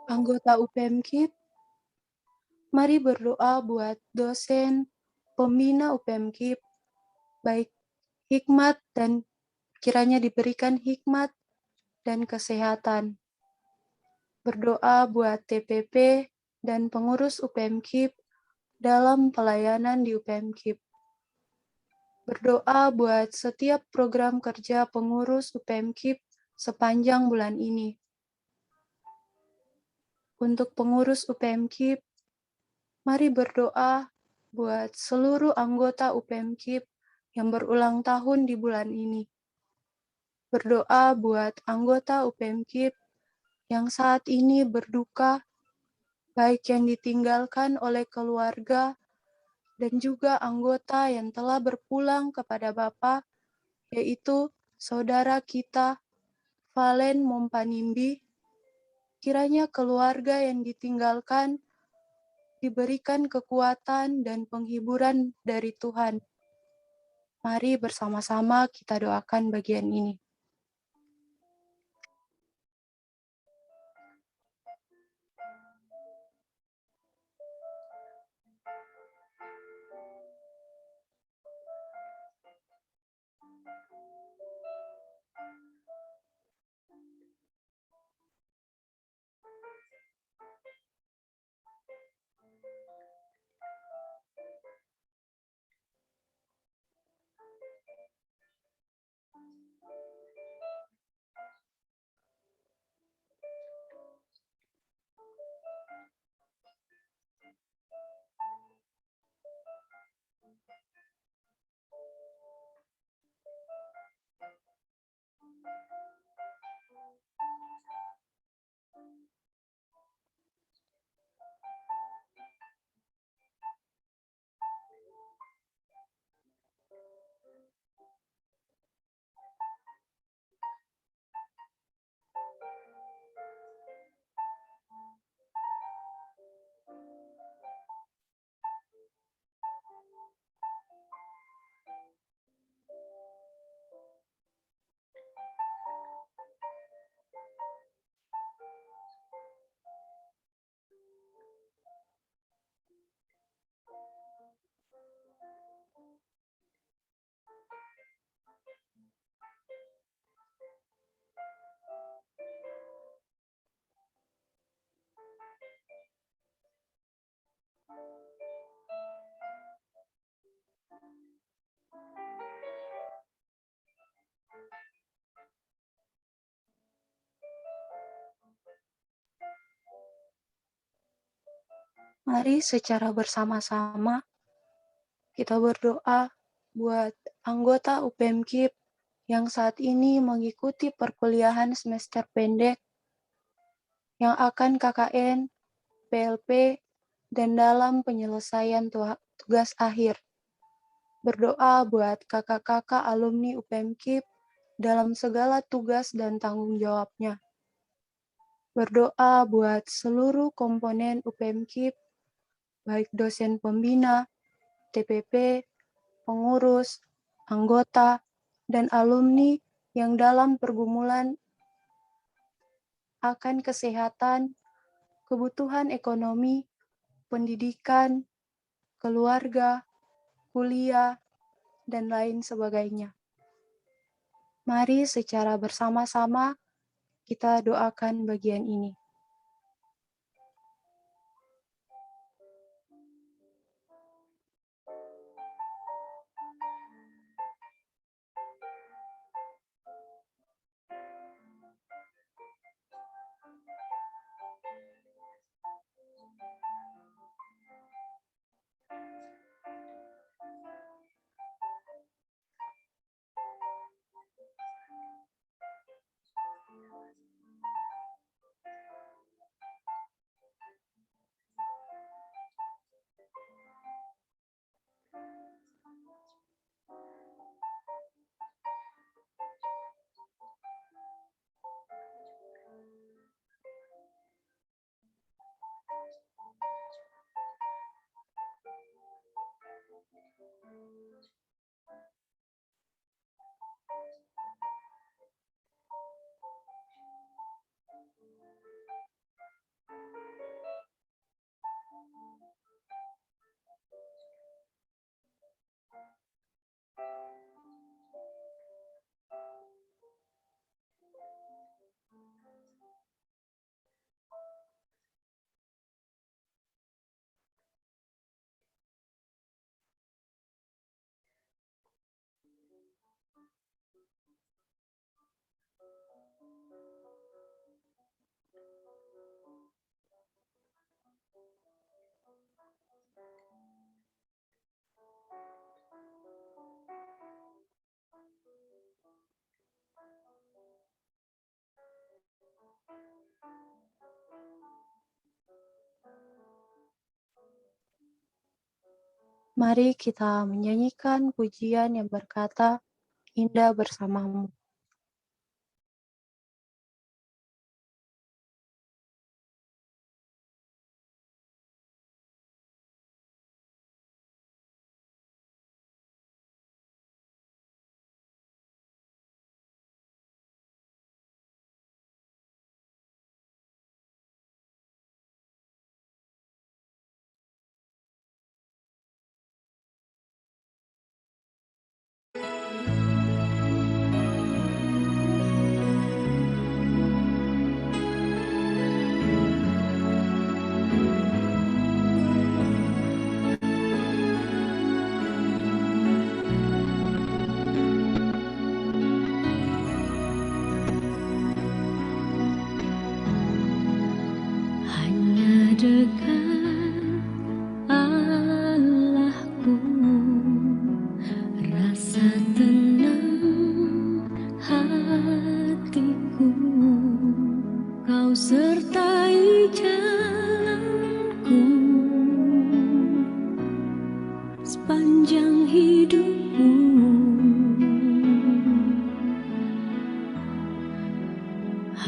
Anggota UPMKIP, mari berdoa buat dosen, pembina UPMKIP, baik hikmat dan kiranya diberikan hikmat dan kesehatan. Berdoa buat TPP dan pengurus UPMKIP dalam pelayanan di UPMKIP. Berdoa buat setiap program kerja pengurus UPMKIP sepanjang bulan ini. Untuk pengurus UPMKIP, mari berdoa buat seluruh anggota UPMKIP yang berulang tahun di bulan ini. Berdoa buat anggota UPMKIP yang saat ini berduka, baik yang ditinggalkan oleh keluarga dan juga anggota yang telah berpulang kepada Bapa, yaitu saudara kita, Valen Mompanimbi. Kiranya keluarga yang ditinggalkan diberikan kekuatan dan penghiburan dari Tuhan. Mari bersama-sama kita doakan bagian ini. Mari secara bersama-sama kita berdoa buat anggota UPMKIP yang saat ini mengikuti perkuliahan semester pendek, yang akan KKN, PLP, dan dalam penyelesaian tugas akhir. Berdoa buat kakak-kakak alumni UPMKIP dalam segala tugas dan tanggung jawabnya. Berdoa buat seluruh komponen UPMKIP, baik dosen pembina, TPP, pengurus, anggota, dan alumni yang dalam pergumulan akan kesehatan, kebutuhan ekonomi, pendidikan, keluarga, kuliah, dan lain sebagainya. Mari secara bersama-sama kita doakan bagian ini. Mari kita menyanyikan pujian yang berkata, "Indah bersamamu." Hanya dekat Allahku, rasa tenang hatiku, Kau sertai jalanku sepanjang hidupku.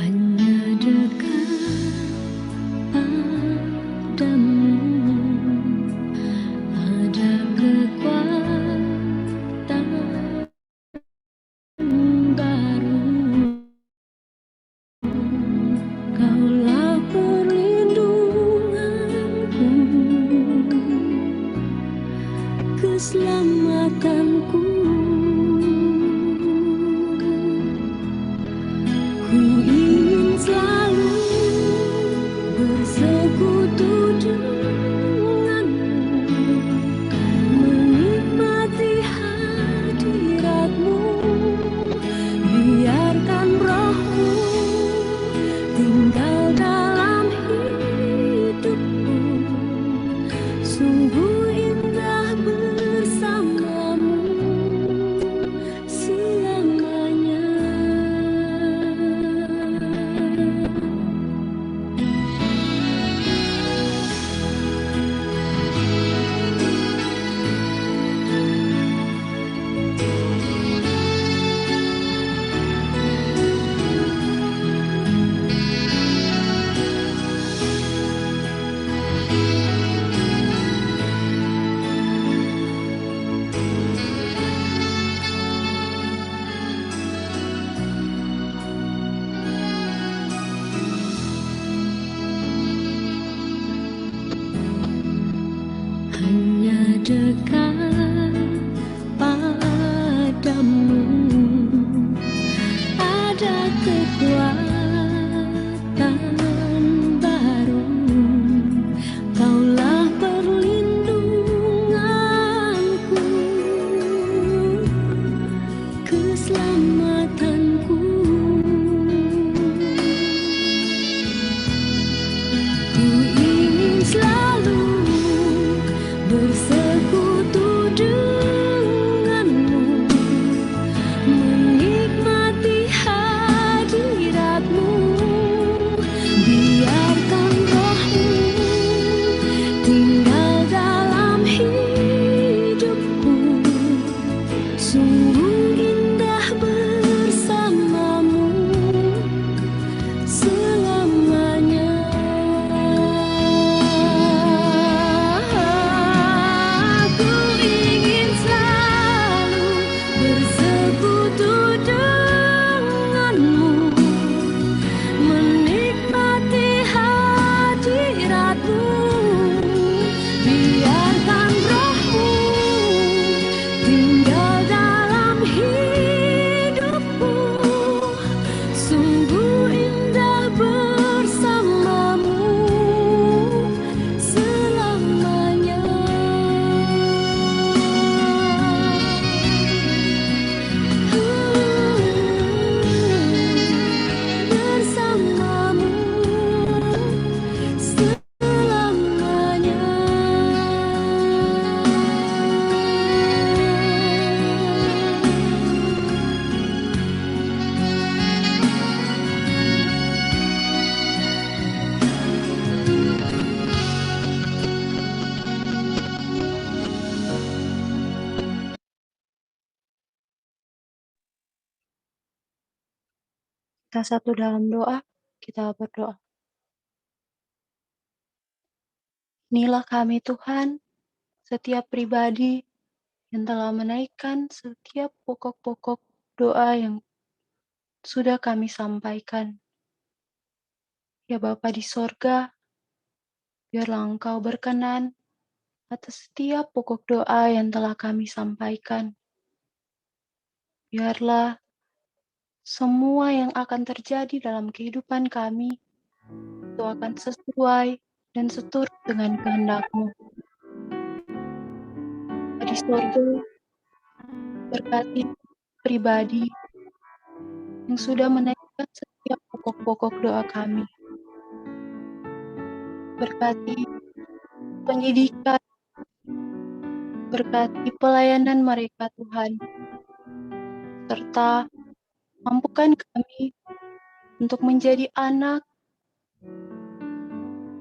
Hanya dekat padamu ada kekuatan baru. Kaulah perlindungan keselamatanku. Ku ingin selalu bersekutu denganmu, menikmati hadiratmu. Biarkan rohmu tinggal dalam hidupku, sungguh indah bersamamu selamanya. Aku ingin selalu bersekutu denganmu, menikmati hadiratmu. Biarkan rohmu tinggal dalam hidupku, sungguh indah bersamamu selamanya. Bersamamu selamanya. Kita satu dalam doa, kita berdoa. Inilah kami Tuhan, setiap pribadi yang telah menaikkan setiap pokok-pokok doa yang sudah kami sampaikan. Ya Bapa di sorga, biarlah Engkau berkenan atas setiap pokok doa yang telah kami sampaikan. Biarlah semua yang akan terjadi dalam kehidupan kami itu akan sesuai dan seturut dengan kehendak-Mu. Di sorga, berkati pribadi yang sudah menaikkan setiap pokok-pokok doa kami. Berkati pendidikan, berkati pelayanan mereka Tuhan, serta mampukan kami untuk menjadi anak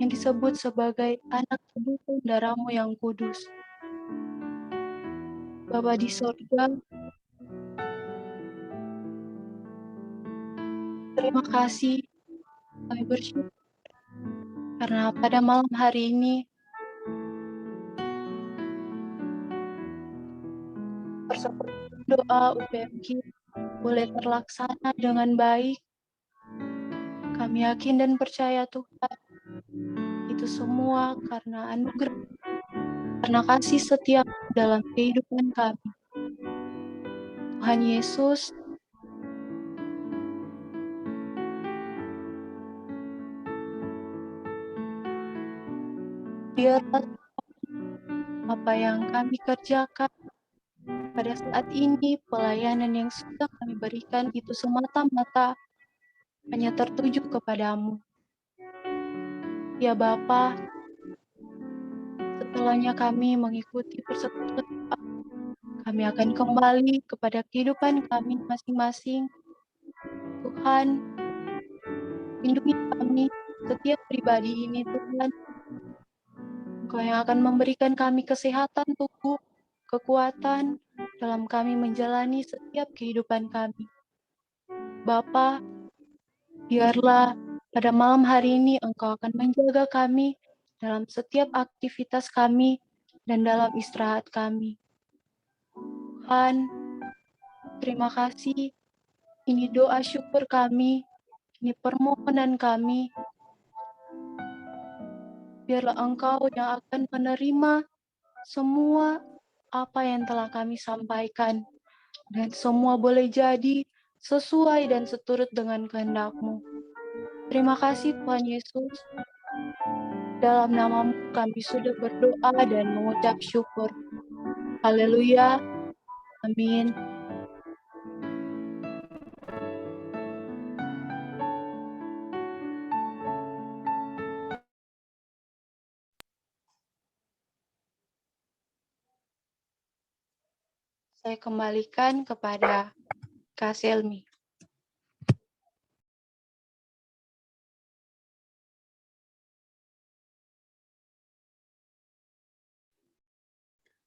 yang disebut sebagai anak pendukung darah-Mu yang kudus. Bapa di sorga, terima kasih, kami bersyukur karena pada malam hari ini persekutuan doa UPMG boleh terlaksana dengan baik. Kami yakin dan percaya Tuhan, itu semua karena anugerah, karena kasih setia dalam kehidupan kami. Tuhan Yesus, biarlah apa yang kami kerjakan pada saat ini, pelayanan yang sudah kami berikan itu semata-mata hanya tertuju kepadamu. Ya Bapa, setelahnya kami mengikuti persekutuan doa, kami akan kembali kepada kehidupan kami masing-masing. Tuhan, lindungi kami, setiap pribadi ini Tuhan. Engkau yang akan memberikan kami kesehatan tubuh, kekuatan dalam kami menjalani setiap kehidupan kami. Bapa, biarlah pada malam hari ini Engkau akan menjaga kami dalam setiap aktivitas kami dan dalam istirahat kami. Tuhan, terima kasih. Ini doa syukur kami, ini permohonan kami. Biarlah Engkau yang akan menerima semua apa yang telah kami sampaikan, dan semua boleh jadi sesuai dan seturut dengan kehendak-Mu. Terima kasih Tuhan Yesus. Dalam nama-Mu kami sudah berdoa dan mengucap syukur. Haleluya. Amin. Saya kembalikan kepada Kak Selmi.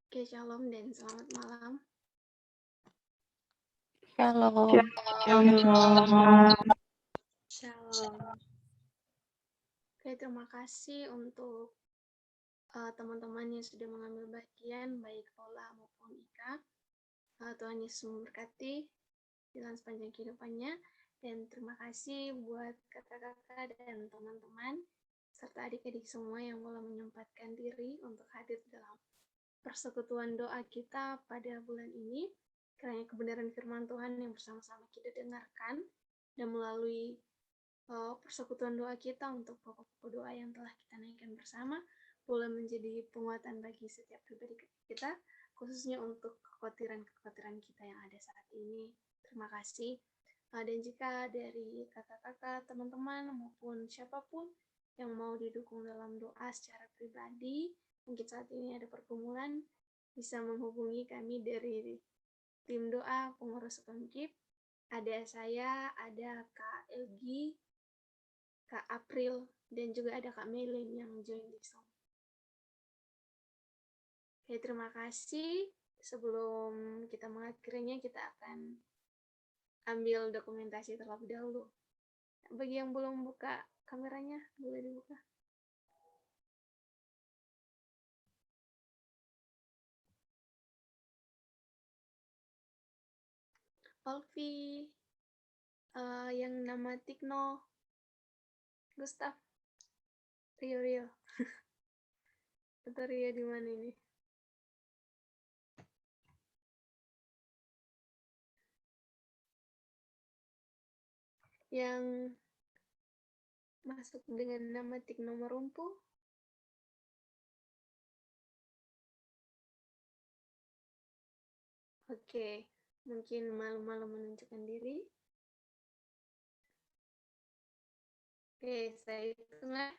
Oke, shalom dan selamat malam. Shalom. Shalom. Oke, terima kasih untuk teman-teman yang sudah mengambil bagian, baik Ola maupun Ika. Tuhan Yesus memberkati dalam sepanjang kehidupannya. Dan terima kasih buat kakak-kakak dan teman-teman, serta adik-adik semua yang mulai menyempatkan diri untuk hadir dalam persekutuan doa kita pada bulan ini. Kiranya kebenaran firman Tuhan yang bersama-sama kita dengarkan, dan melalui persekutuan doa kita untuk pokok-pokok doa yang telah kita naikkan bersama, boleh menjadi penguatan bagi setiap pribadi kita, khususnya untuk kekhawatiran-kekhawatiran kita yang ada saat ini. Terima kasih. Dan jika dari kakak-kakak, teman-teman, maupun siapapun yang mau didukung dalam doa secara pribadi, mungkin saat ini ada pergumulan, bisa menghubungi kami dari tim doa pengurus Pemkib. Ada saya, ada Kak Elgi, Kak April, dan juga ada Kak Melin yang join di Zoom. Oke, terima kasih. Sebelum kita mengakhirinya, kita akan ambil dokumentasi terlebih dahulu. Bagi yang belum buka kameranya, boleh dibuka. Olvi, yang nama Tikno, Gustaf, Rio. Atau Rio di mana ini? Yang masuk dengan nama Tikno Merumpu. Oke, mungkin malu-malu menunjukkan diri. Oke, saya hitung ya.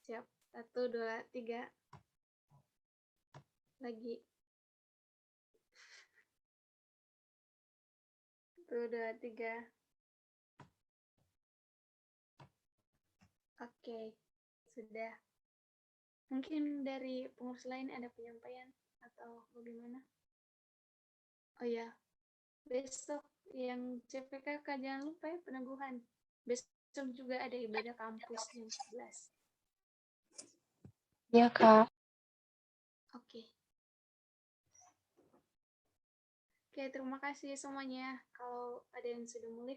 Siap. 1, 2, 3. Lagi. 1, 2, 3. Oke, sudah. Mungkin dari pengurus lain ada penyampaian atau bagaimana? Oh ya, besok yang CPKK jangan lupa ya peneguhan. Besok juga ada ibadah kampus jam 11. Ya, Kak. Oke. Oke, terima kasih semuanya. Kalau ada yang sudah mulai,